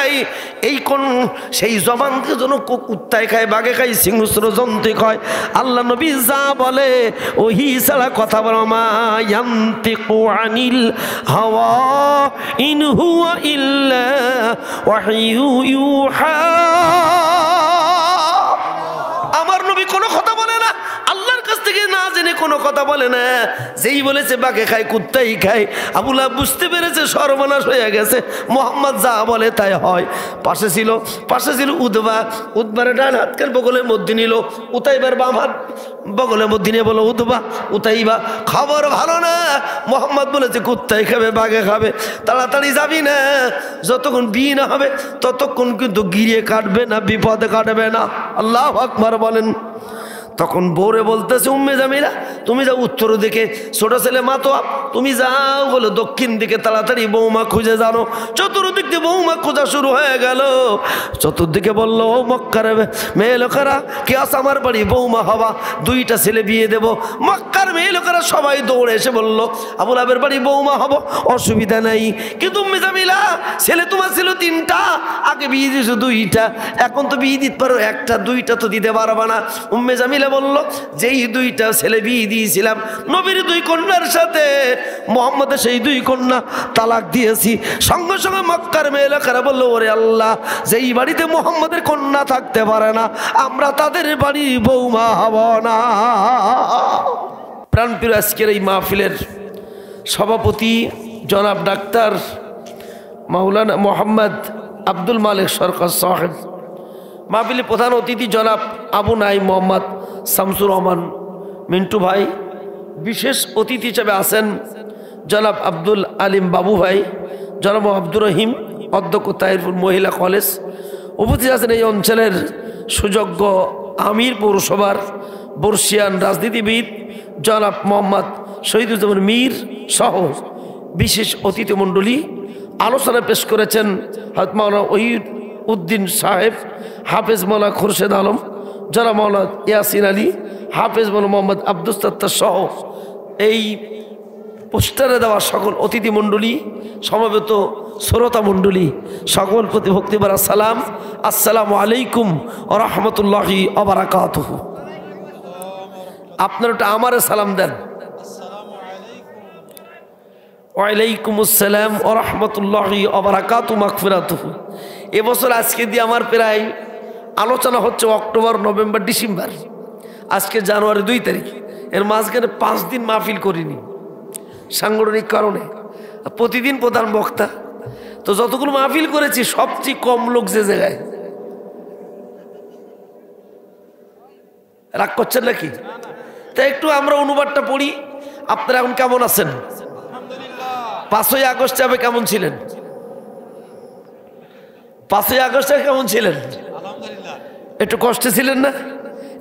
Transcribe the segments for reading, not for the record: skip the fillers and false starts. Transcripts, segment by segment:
খায়, এই কোন সেই জবানকে যেন কুত্তায় খায়, বাঘে খায়, সিংহস্র জন্তু খায়। আল্লাহ নবী যা বলে ওহি ছাড়া কথা বলে, মা ইয়ান্তিকু আনিল হাওয়া ইন হুয়া ইল্লা ওয়াহয়ু ইউহা। আমার নবী কোনো কথা বলে না, আল্লাহর কাছ থেকে না জেনে কোনো কথা বলে না। যেই বলেছে বাঘে খায়, কুত্তাই খায়, আবু লাহাব বুঝতে পেরেছে সর্বনাশ হয়ে গেছে, মোহাম্মদ যা বলে তাই হয়। পাশে ছিল উতবার ডান হাতকে বগলের মধ্যে নিল, উতাইবার বাম হাত বগলের মধ্যে নিয়ে বলো উতাইবা খবর ভালো না, মোহাম্মদ বলেছে কুত্তাই খাবে, বাঘে খাবে, তাড়াতাড়ি যাবি না, যতক্ষণ বিয়ে না হবে ততক্ষণ কিন্তু গিরিয়ে কাটবে না, বিপদে কাটবে না। আল্লাহু আকবার বলেন। তখন বউরে বলতেছে, উম্মে জামিলা তুমি যাও উত্তর দিকে, ছোট ছেলে মাতোয়াব তুমি যাও বলে দক্ষিণ দিকে, তাড়াতাড়ি বৌমা খুঁজে জানো। চতুর্দিক দিয়ে বৌমা খোঁজা শুরু হয়ে গেল। চতুর্দিকে বললো, ও মক্কার মেয়ে লোকেরা কে আস আমার বাড়ি বৌমা হবা, 2টা ছেলে বিয়ে দেব। মক্কার মেয়ে লোকেরা সবাই দৌড়ে এসে বললো, আবু লাহাবের বাড়ি বৌমা হব, অসুবিধা নাই, কিন্তু উম্মে জামিলা ছেলে তোমার ছিল 3টা, আগে বিয়ে দিয়েছো 2টা, এখন তো বিয়ে দিতে পারো 1টা, 2টা তো দিতে পারবা না। উম্মে জামিলা বলল, যেই 2টা ছেলে বিয়ে দিয়েছিলাম নবীর 2 কন্যার সাথে, মোহাম্মদের সেই 2 কন্যা তালাক দিয়েছি। সঙ্গে সঙ্গে মক্কার মেয়ে লোকেরা বললো, ওরে আল্লাহ, যেই বাড়িতে মোহাম্মদের কন্যা থাকতে পারে না আমরা তাদের বাড়ি বৌমা হব না। প্রাণপ্রিয় আজকের এই মাহফিলের সভাপতি জনাব ডাক্তার মাওলানা মোহাম্মদ আব্দুল মালিক সরকার সাহেব, মাহফিলের প্রধান অতিথি জনাব আবু নাঈম মোহাম্মদ শামসুর রহমান মিন্টু ভাই, বিশেষ অতিথি হিসেবে আছেন জনাব আব্দুল আলিম বাবু ভাই, জনাব আব্দুর রহিম অধ্যক্ষ তাহিরপুর মহিলা কলেজ, উপস্থিত আছেন এই অঞ্চলের সুযোগ্য আমির পৌরসভার বর্ষিয়ান রাজনীতিবিদ জনাব মোহাম্মদ শহীদুজ্জামান মীর সহ বিশেষ অতিথি মণ্ডলী। আলোচনা পেশ করেছেন হযরত মাওলানা ওহিদ উদ্দিন সাহেব, হাফেজ মাওলানা খুরশেদ আলম, জনাব মাওলানা ইয়াসিন আলী, হাফেজ মাওলানা মোহাম্মদ আব্দুস সাত্তার সহ এই পোস্টারে দেওয়া সকল অতিথি মণ্ডলী, সমবেত শ্রোতা মণ্ডলী, সকল প্রতি ভক্তিভরা সালাম, আসসালামু আলাইকুম ওয়া রাহমাতুল্লাহি ওয়া বারাকাতুহু। আপনারা ওটা আমারে সালাম দেন। ওয়ালাইকুম আসসালাম ওয়া রাহমাতুল্লাহি ওয়া বারাকাতুহু মাগফিরাতুহু। এবছর আজকে দিয়ে আমার প্রায় আলোচনা হচ্ছে অক্টোবর, নভেম্বর, ডিসেম্বর, আজকে জানুয়ারি 2 তারিখ, এর মাঝখানে 5 দিন মাহফিল করিনি সাংগঠনিক কারণে। প্রতিদিন প্রধান বক্তা, তো যতগুলো মাহফিল করেছি সবচেয়ে কম লোক যে জায়গায়। রাগ করছেন নাকি? তাই একটু আমরা অনুবাদটা পড়ি। আপনারা এখন কেমন আছেন? 5ই আগস্টে আপনি কেমন ছিলেন? 5ই আগস্টে কেমন ছিলেন? একটু কষ্টে ছিলেন না?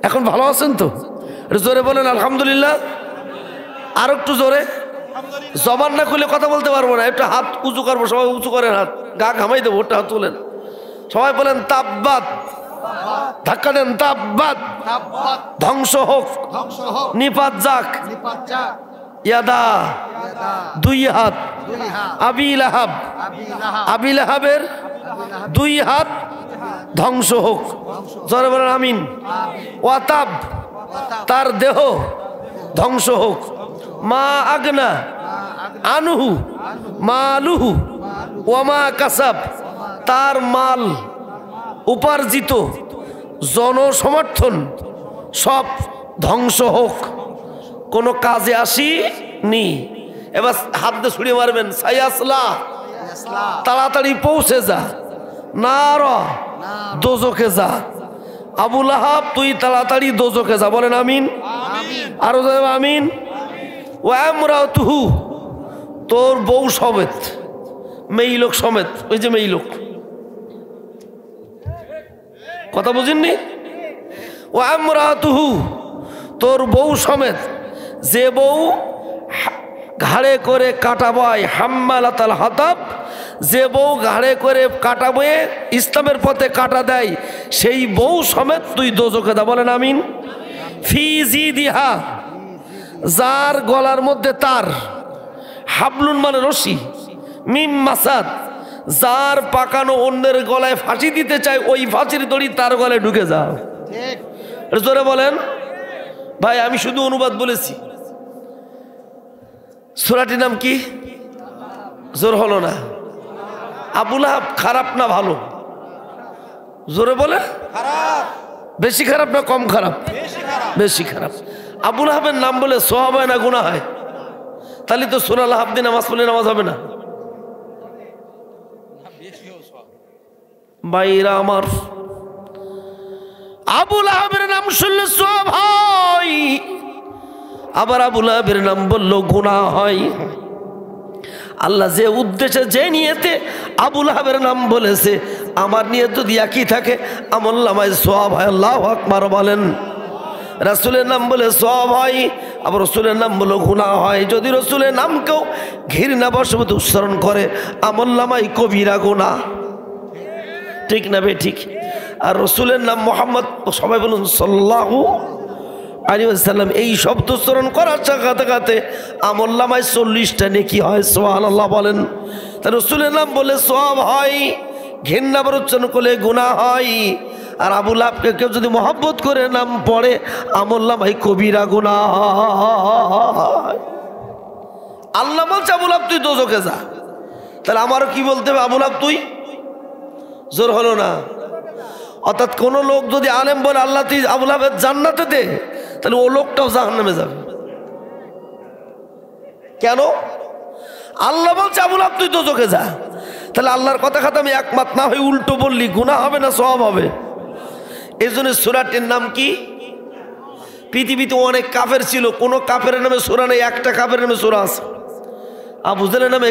এখন ভালো আছেন তো? জোরে বলেন আলহামদুলিল্লাহ। আর একটু জোরে। জবান না খুলে কথা বলতে পারবো না, একটু হাত উঁচু করবো, সবাই উঁচু করেন, হাত গা ঘামাই দেবো, ওটা হাত তোলেন, সবাই বলেন তাব্বাত, ধাক্কা দেন তাব্বাত, ধ্বংস হোক, নিপাত যাক, ইয়াদা 2 হাত, আবি লাহাব, আবি লাহাবের 2 হাত ধ্বংস হোক, জোরে বলেন আমিন। ওয়াতাব, তার দেহ ধ্বংস হোক। মা আগনা আনহু মালুহু ওয়ামা কাসাব, তার মাল উপার্জিত জনসমর্থন সব ধ্বংস হোক, কোনো কাজে আসিনি। এবার হাত দিয়ে ছুড়ে মারবেন, সায়াসলা, তাড়াতাড়ি পৌঁছে যা, না র দোজখে যা। আবু লাহাব তুই তাড়াতাড়ি দোজখে যা, বলেন আমিন। আরো আমিন। ওয়ামরাতুহু, তোর বউ সমেত, মেয়ে লোক সমেত, ওই যে মেয়ে লোক, কথা বুঝেননি? ওয়ামরাতুহু, তোর বউ সমেত, যে বউ ঘাড়ে করে কাটা বয়, হাম্মালাতাল হাতাব, যে বউ ঘাড়ে করে কাটা বয়ে ইসলামের পথে কাটা দেয়, সেই বউ সমেত তুই দোজখে দা, বলেন আমিন। ফি জিদিহা, যার গলার মধ্যে তার, হাবলুন মানে রশি, মিম মাসাদ, যার পাকানো অন্যের গলায় ফাঁসি দিতে চায় ওই ফাঁসির দড়ি তার গলায় ঢুকে যাও। জোরে বলেন ভাই, আমি শুধু অনুবাদ বলেছি। সূরাটির নাম কি? জোর হলো না। আবু লাহাব খারাপ না ভালো? জোরে বলে। বেশি খারাপ না কম খারাপ? বেশি খারাপ। আবু লাহাবের নাম বলে সওয়াব হয় না গুনাহ হয়? তাহলে তো সূরা লাহাব দিয়ে নামাজ পড়লে নামাজ হবে না। ভাইরা আমার, আবু লাহাবের নাম শুনলে সওয়াব হয়, আবার আবু লাহাবের নাম বললো গুনাহ হয়। আল্লাহ যে উদ্দেশ্যে যে নিয়তে আবু লাহাবের নাম বলেছে, আমার নিয়ত যদি একই থাকে আমলনামায় সওয়াব হয়। আল্লাহু আকবার বলেন। রাসূলের নাম বলে সওয়াব হয়, আবার রাসূলের নাম বলে গুনাহ হয়। যদি রাসূলের নাম কেউ ঘৃণাবশত উচ্চারণ করে আমলনামায় কবিরা গুনাহ। ঠিক না বে ঠিক? আর রাসূলের নাম মুহাম্মদ, সবাই বলুন সাল্লাল্লাহু আলাইহি ওয়াসাল্লাম, এই শব্দ উচ্চারণ করার সাথে সাথে আমলনামায় 40টা নেকি হয়। সুবহানাল্লাহ বলেন। তাই রাসূলের নাম বলে সওয়াব হয়, ঘৃণাবার উচ্চারণ করলে গুনাহ হয়। আর আবু লাহাবকে কেউ যদি মহব্বত করে নাম পড়ে আমলনামায় কবিরা গুনাহ হয়। আল্লাহ বলছে আবু লাহাব তুই দোজখে যা। তাহলে আমারও কি বলতে হবে? আবু লাহাব তুই। জোর হলো না। অর্থাৎ কোন লোক যদি আলেম বলে আল্লাহ তুই আবু লাহাবের জান্নাতে দে, তাহলে ও লোকটাও জাহান্নামে যাবে। কেন? আল্লাহ বলছে আবু লাহাব তুই দোজখে যা। তাহলে আল্লাহর কথা খাতে আমি একমত না হয়ে উল্টো বললি গুনাহ হবে না সওয়াব হবে? এই জন্য সূরাটির নাম কি? পৃথিবীতে অনেক কাফের ছিল, কোন কাফের নামে সূরা নেই, একটা কাফের নামে সূরা আছে। আবু জাহেলের নামে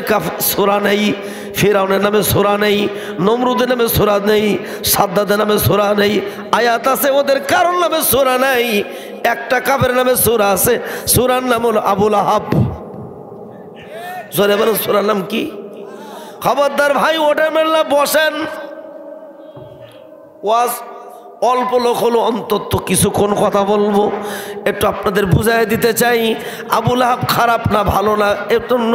সূরা নেই, ফিরআউনের নামে সূরা নেই, নমরুদের নামে সূরা নেই, সাদ্দাদের নামে সূরা নেই। আয়াত আছে ওদের কারোর নামে সূরা নেই, একটা কাফের নামে সূরা আছে, সূরার নাম হলো আবু লাহাব। জোরে বলেন সূরার নাম কি? খবরদার ভাই ওঠেন না, বসেন। ওয়াজ অল্প লোক হলো, অন্তত কিছুক্ষণ কথা বলবো, একটু আপনাদের বুঝাই দিতে চাই। আবু লাহাব খারাপ না ভালো না এর জন্য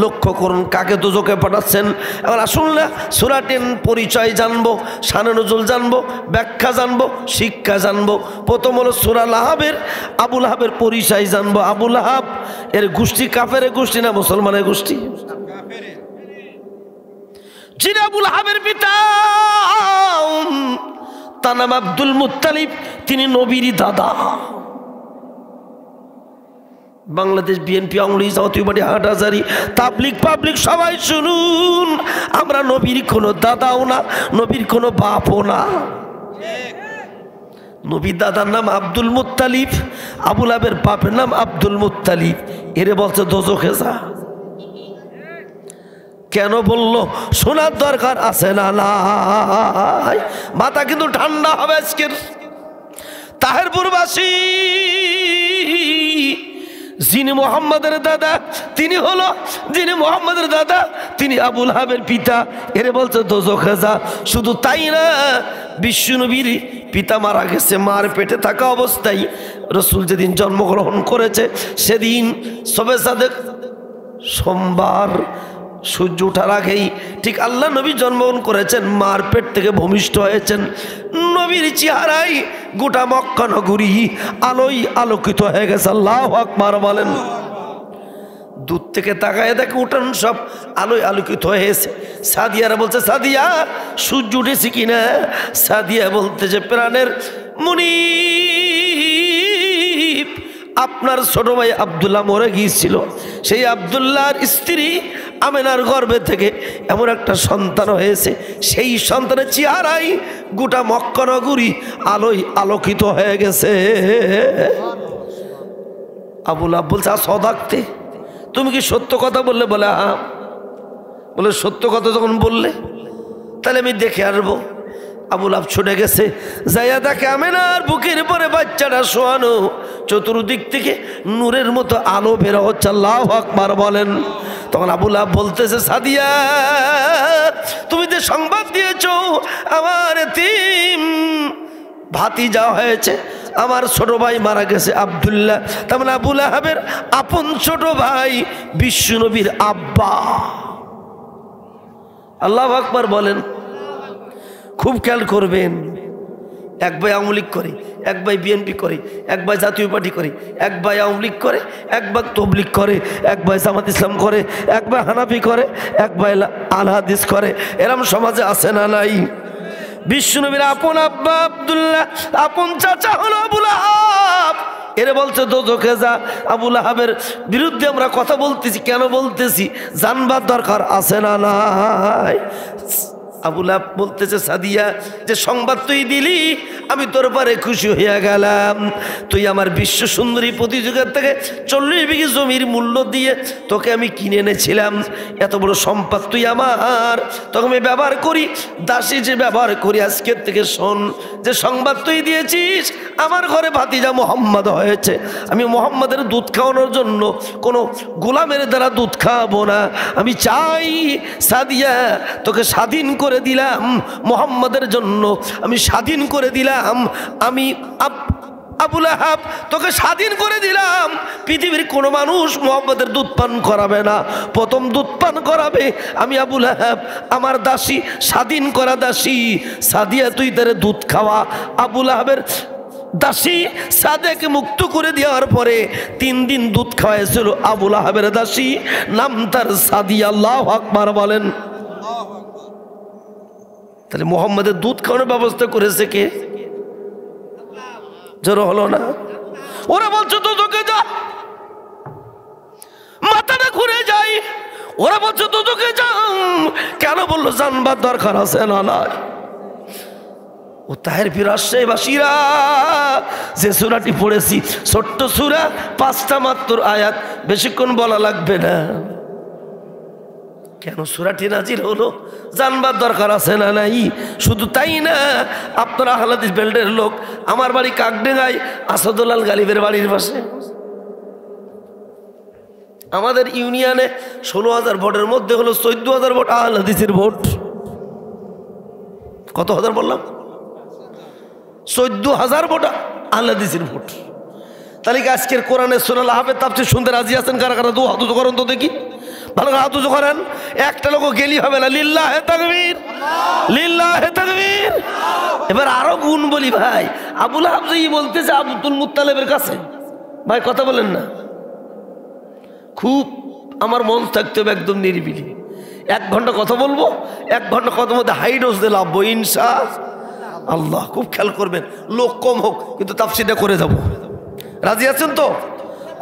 লক্ষ্য করুন কাকে দোজখে পাঠাচ্ছেন। এবার আসুন না সূরাটির পরিচয় জানবো, শানে নজুল জানবো, ব্যাখ্যা জানবো, শিক্ষা জানবো। প্রথম হলো সূরা লাহাবের আবু লাহাবের পরিচয় জানবো। আবু লাহাব এর গোষ্ঠী কাফের গোষ্ঠী না মুসলমানের গোষ্ঠী? যিনি আবু লাহাবের পিতা তার নাম আব্দুল মুত্তালিব, তিনি নবীর দাদা। বাংলাদেশ বিএনপি, আওয়ামী লীগ, জাতীয় পার্টি, হাটহাজারী, তাবলিগ পাবলিক সবাই শুনুন, আমরা নবীর কোনো দাদাও না, নবীর কোনো বাপও না। নবীর দাদার নাম আব্দুল মুত্তালিব, আবু লাহাবের বাপের নাম আব্দুল মুত্তালিব। এরে বলছে দোজখে যা। কেন বললো শোনার দরকার আছে না? নাই, মাথা কিন্তু ঠান্ডা হবে আজকের। তাহেরপুরবাসী যিনি মুহাম্মাদের দাদা, তিনি হলো যিনি মুহাম্মাদের দাদা, তিনি আবু লাহাবের পিতা। এরে বলছে দোজখে যা। শুধু তাই না, বিশ্বনবীর পিতা মারা গেছে মার পেটে থাকা অবস্থায়। রাসূল যেদিন জন্মগ্রহণ করেছে সেদিন শবে সাদেক সোমবার সূর্য ওঠার আগেই ঠিক আল্লাহ নবী জন্মগ্রহণ করেছেন, মার পেট থেকে ভূমিষ্ঠ হয়েছেন। নবীর চেহারায় গোটা মক্কা নগরী আলোয় আলোকিত হয়ে গেছে। আল্লাহু আকবার বলেন। দূর থেকে তাকায় দেখে উঠান সব আলোয় আলোকিত হয়েছে। সাদিয়ারা বলছে সাদিয়া সূর্য উঠেছে কিনা? সাদিয়া বলতেছে প্রাণের মুনিব, আপনার ছোট ভাই আব্দুল্লাহ মরে গিয়েছিল, সেই আব্দুল্লাহর স্ত্রী আমেনার গর্ভে থেকে এমন একটা সন্তান হয়েছে, সেই সন্তানের চেহারাই গোটা মক্কা নগরী আলোয় আলোকিত হয়ে গেছে। আবু লাহাব বলছে সদাকতে, তুমি কি সত্য কথা বললে? বলে হ্যাঁ। বলে সত্য কথা যখন বললে তাহলে আমি দেখে আসবো। আবু লাহাব ছুটে গেছে, যাইয়া দেখে আমেনার বুকের পরে বাচ্চাটা শোয়ানো, চতুর্দিক থেকে নূরের মতো আলো বের হচ্ছে। আল্লাহু আকবার বলেন। তখন আবু লাহাব বলতেছে সাদিয়া তুমি যে সংবাদ দিয়েছো আমার এতিম ভাতিজা হয়েছে, আমার ছোট ভাই মারা গেছে আব্দুল্লাহ, তার মানে আবু লাহাবের আপন ছোট ভাই বিশ্বনবীর আব্বা। আল্লাহু আকবার বলেন। খুব খেয়াল করবেন, এক ভাই আওয়ামী লীগ করে, এক ভাই বিএনপি করে, এক ভাই জাতীয় পার্টি করে, এক ভাই আওয়ামী লীগ করে, এক ভাই তবলিগ করে, এক ভাই জামাত ইসলাম করে, এক ভাই হানাফি করে, এক ভাই আল হাদিস করে। এরম সমাজে আছে না নাই? বিশ্বনবীর আপন আব্বা আব্দুল্লাহ, আপন চাচা হলো আবু লাহাব। এরে বলছে দোজখে যা। আবু লাহাবের বিরুদ্ধে আমরা কথা বলতেছি, কেন বলতেছি? জানবার দরকার আছে না নাই? আবু লাহাব বলতেছে সাদিয়া, যে সংবাদ তুই দিলি আমি তোর পারে খুশি হইয়া গেলাম। তুই আমার বিশ্ব সুন্দরী প্রতিযোগিতা থেকে 40 বিঘি জমির মূল্য দিয়ে তোকে আমি কিনে এনেছিলাম। এত বড় সম্পদ তুই আমার, তোকে আমি ব্যবহার করি, দাসী যে ব্যবহার করি। আজকের থেকে শোন, যে সংবাদ তুই দিয়েছিস আমার ঘরে ভাতিজা মোহাম্মদ হয়েছে, আমি মোহাম্মদের দুধ খাওয়ানোর জন্য কোনো গোলামের দ্বারা দুধ খাওয়াবো না। আমি চাই সাদিয়া তোকে স্বাধীন করে দিলাম মোহাম্মদের জন্য, আমি স্বাধীন করে দিলাম। আমি আবু লাহাব তোকে স্বাধীন করে দিলাম। পৃথিবীর কোনো মানুষ মোহাম্মদের দুধ পান করাবে না, প্রথম দুধ পান করাবে আমি আবু লাহাব। আমার দাসী, স্বাধীন করা দাসী সাদিয়া, তুই তার দুধ খাওয়া। আবু লাহাবের দাসী সাদেকে মুক্ত করে দেওয়ার পরে 3 দিন দুধ খাওয়াইছিল আবু লাহাবের দাসী, নাম তার সাদিয়া। আল্লাহু আকবার বলেন। তাহলে মোহাম্মদের দুধ খাওয়ানোর ব্যবস্থা করেছে কে? জোর হলো না? ওরা বলছে তো তোকে যা, মাথাটা ঘুরে যাই। ওরা বলছে তো তোকে যা, কেন বললো? জানবার দরকার আছে না নাই? ও তাহের ফিরাসে বাসীরা, যে সূরাটি পড়েছি ছোট্ট সূরা, 5টা মাত্র আয়াত, বেশিক্ষণ বলা লাগবে না। কেন সূরাটি নাজিল হলো? জানবার দরকার আছে না নাই? শুধু তাই না, আপনারা আহলে হাদিস বেল্টের লোক, আমার বাড়ি কাকডেঙ্গায়, আসাদুল্লাহ গালিবের বাড়ির পাশে। আমাদের ইউনিয়নে 16,000 ভোটের মধ্যে হলো 14,000 ভোট আহলে হাদিসের ভোট। কত হাজার বললাম? 14,000 ভোট আহলে হাদিসের ভোট। তাহলে কি আজকের কোরআনের সূরা লাহাবের তাফসীর শুনতে রাজি আছেন? কারা কারা দু হাত উঁচু করেন তো দেখি, ভালো করে হাত উঁচু করেন। একটা লোক গেলি হবে না। লিল্লাহে তাকবীর, লিল্লাহে তাকবীর। এবার আরো গুণ বলি ভাই। আবু লাহাব যে বলতেছে আব্দুল মুত্তালিবের কাছে, ভাই কথা বলেন না। খুব আমার মন থাকতে হবে একদম নিরিবিলি। 1 ঘন্টা কথা বলবো, 1 ঘন্টা কথা মধ্যে হাই ডোজ দিয়ে লাভবো ইনশাআল্লাহ। খুব খেয়াল করবেন, লোক কম হোক কিন্তু তাফসীরটা করে যাব। রাজি আছেন তো?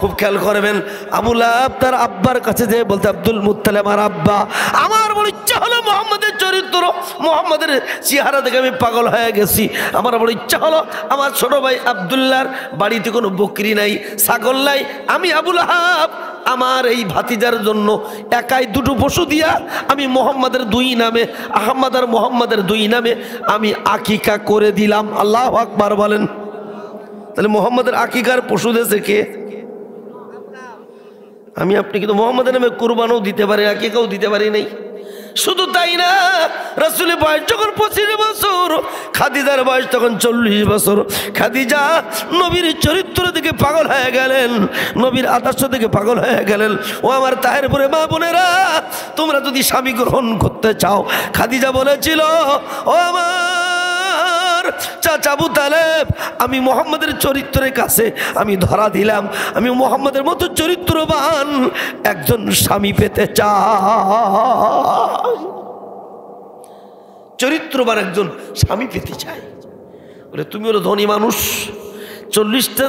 খুব খেয়াল করবেন। আবু লাহাব তার আব্বার কাছে যে বলতে, আব্দুল মুত্তালিব আমার আব্বা, আমার বড় ইচ্ছা হলো মোহাম্মদের চরিত্র, মোহাম্মদের চেহারা দেখে আমি পাগল হয়ে গেছি। আমার বড় ইচ্ছা হলো আমার ছোট ভাই আব্দুল্লাহর বাড়িতে কোনো বকরি নাই, ছাগল নাই। আমি আবু লাহাব আমার এই ভাতিজার জন্য একাই 2টো পশু দিয়া আমি মোহাম্মদের 2 নামে, আহমদ আর মোহাম্মদের 2 নামে আমি আকিকা করে দিলাম। আল্লাহু আকবার বলেন। তাহলে মোহাম্মদের আকিকার পশু দিয়েছে কে? আমি আপনি কিন্তু মোহাম্মদের নামে কুরবানও দিতে পারি, আকিকাও দিতে পারি নাই। শুধু তাই না, রাসূলের বয়স যখন 25 বছর, খাদিজার বয়স তখন 40 বছর। খাদিজা নবীর চরিত্র দিকে পাগল হয়ে গেলেন, নবীর আদর্শ দিকে পাগল হয়ে গেলেন। ও আমার তাহেরপুরে মা বোনেরা, তোমরা যদি স্বামী গ্রহণ করতে চাও, খাদিজা বলেছিল, ও আমার চাচা আবু তালেব, আমি মোহাম্মদের চরিত্রের কাছে আমি ধরা দিলাম, আমি মোহাম্মদের মতো চরিত্রবান একজন স্বামী পেতে চাই, চরিত্রবান একজন স্বামী পেতে চাই। বলে তুমি হলো ধনী মানুষ, 40টা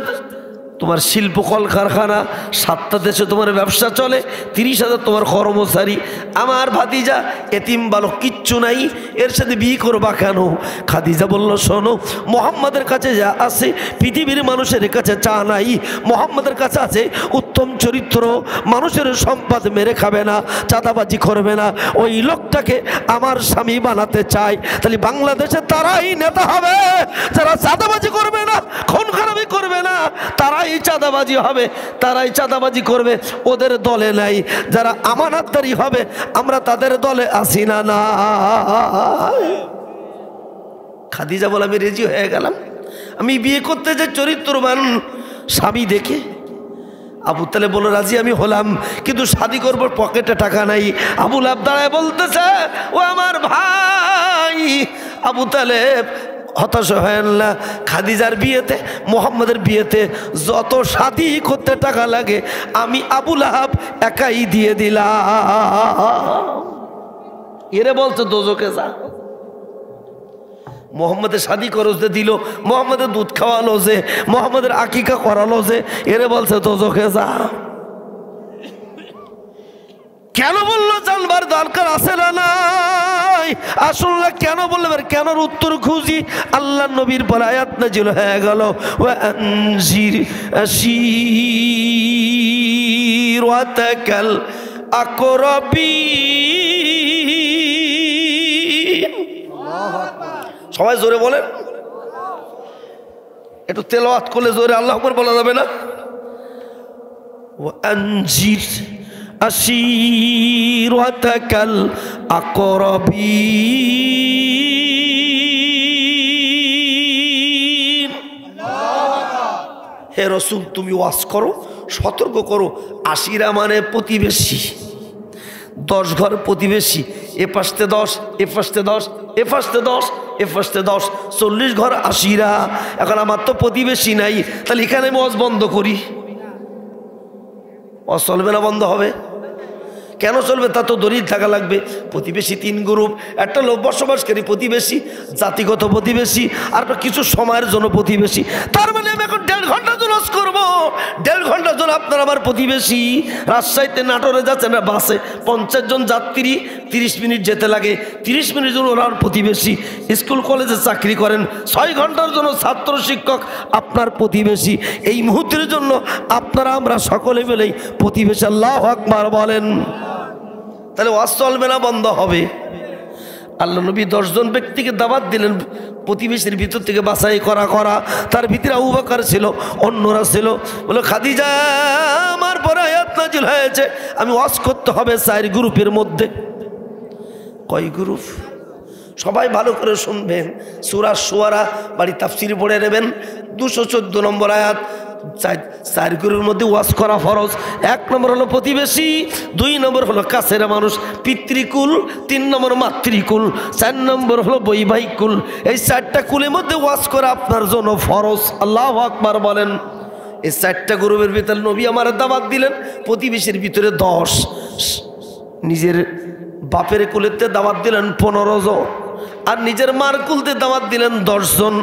তোমার শিল্প কলকারখানা, 7টা দেশে তোমার ব্যবসা চলে, 30,000 তোমার কর্মচারী। আমার ভাতিজা এতিম বালক, কিচ্ছু নাই, এর সাথে বিয়ে করবা কেন? খাদিজা বলল, শোনো, মোহাম্মদের কাছে যা আছে পৃথিবীর মানুষের কাছে চা নাই। মোহাম্মদের কাছে আছে উত্তম চরিত্র, মানুষের সম্পদ মেরে খাবে না, চাঁদাবাজি করবে না। ওই লোকটাকে আমার স্বামী বানাতে চাই। তাহলে বাংলাদেশে তারাই নেতা হবে যারা চাঁদাবাজি করবে না, খুন খারাপি করবে না, তারাই চাঁদাবাজি হবে, তারাই চাঁদাবাজি করবে। ওদের দলে নাই। যারা আমানতদারি হবে আমরা তাদের দলে আসি না। না, খাদিজা বলে আমি রেজি হয়ে গেলাম। আমি বিয়ে করতে যে চরিত্রবান স্বামী দেখে আবু তালেব বলল রাজি আমি হলাম, কিন্তু শাদি করবো, পকেটে টাকা নাই। আবু লাহাব দাঁড়ায় বলতেছে ও আমার ভাই। আবু তালেব হতাশ হয় না, খাদিজার বিয়েতে, মোহাম্মদের বিয়েতে যত শাদি করতে টাকা লাগে আমি আবু লাহাব একাই দিয়ে দিলাম। এরে বলছে দোজকে যা। মোহাম্মদের শাদি খরচ দিল, মোহাম্মদের দুধ খাওয়ালো যে, মোহাম্মদের আকিকা করালো যে, এরে বলছে দোজকে যা। কেন বললো জানবার দরকার আছে না নাই? আসলে কেন বললেন, কেনর উত্তর খুঁজি। আল্লাহ নবীর পর আয়াত নাযিল হয়ে গেল ওয়া আনজির আশীরাতাকাল আকরাবিন। সবাই জোরে বলেন, একটু তেলাওয়াত করলে জোরে আল্লাহু আকবার বলা যাবে না? ওয়া আনজির আশীরাতাকাল আকরাবিন। হে রাসূল তুমি ওয়াজ করো, সতর্ক করো। আশিরা মানে প্রতিবেশী, 10 ঘর প্রতিবেশী, এ পাশে 10, এ পাশে 10, এ পাশে 10, এ পাশে 10, 40 ঘর আশিরা। এখন আমার তো প্রতিবেশী নাই, তাহলে এখানে আমি ওয়াজ বন্ধ করি, ওয়াজ চলবে না, বন্ধ হবে। কেন চলবে? তা তো দলিল থাকা লাগবে। প্রতিবেশী 3 গ্রুপ, একটা লোক বসবাসকারী প্রতিবেশী, জাতিগত প্রতিবেশী, আর কিছু সময়ের জন্য প্রতিবেশী। তার মানে আমি এখন 1.5 ঘন্টা জন্য করবো, 1.5 ঘন্টার জন্য আপনার আমার প্রতিবেশী। রাজশাহীতে নাটোরে যাচ্ছেন না বাসে, 50 জন যাত্রী, 30 মিনিট যেতে লাগে, 30 মিনিট জন্য ওনার প্রতিবেশী। স্কুল কলেজে চাকরি করেন, 6 ঘন্টার জন্য ছাত্র শিক্ষক আপনার প্রতিবেশী। এই মুহূর্তের জন্য আপনারা আমরা সকলে মিলেই প্রতিবেশী। আল্লাহু আকবার বলেন। তাহলে ওয়াজ চলবে না, বন্ধ হবে। আল্লাহ নবী 10 জন ব্যক্তিকে দাওয়াত দিলেন, প্রতিবেশীর ভিতর থেকে বাছাই করা। তার ভিতরে আবু বকর ছিল, অন্যরা ছিল। বলে খাদিজা আমার পরে আয়াত নাযিল হয়েছে, আমি ওয়াজ করতে হবে 4 গ্রুপের মধ্যে। কয় গ্রুপ? সবাই ভালো করে শুনবেন। সূরা শুআরা বাড়ি তাফসীর পড়ে নেবেন, 214 নম্বর আয়াত। 4 গ্রুপের মধ্যে ওয়াজ করা ফরজ। 1 নম্বর হলো প্রতিবেশী, 2 নম্বর হলো কাছের মানুষ পিতৃকুল, 3 নম্বর মাতৃকুল, 4 নম্বর হলো বৈবাহিক কুল। এই 4টা কুলের মধ্যে ওয়াজ করা আপনার জন্য ফরজ। আল্লাহু আকবার বলেন। এই 4টা গ্রুপের ভিতরে নবী আমার দাওয়াত দিলেন। প্রতিবেশীর ভিতরে 10, নিজের বাপের কুলেতে দাওয়াত দিলেন 15 জন, আর নিজের মার কুলতে দাওয়াত দিলেন 10 জন,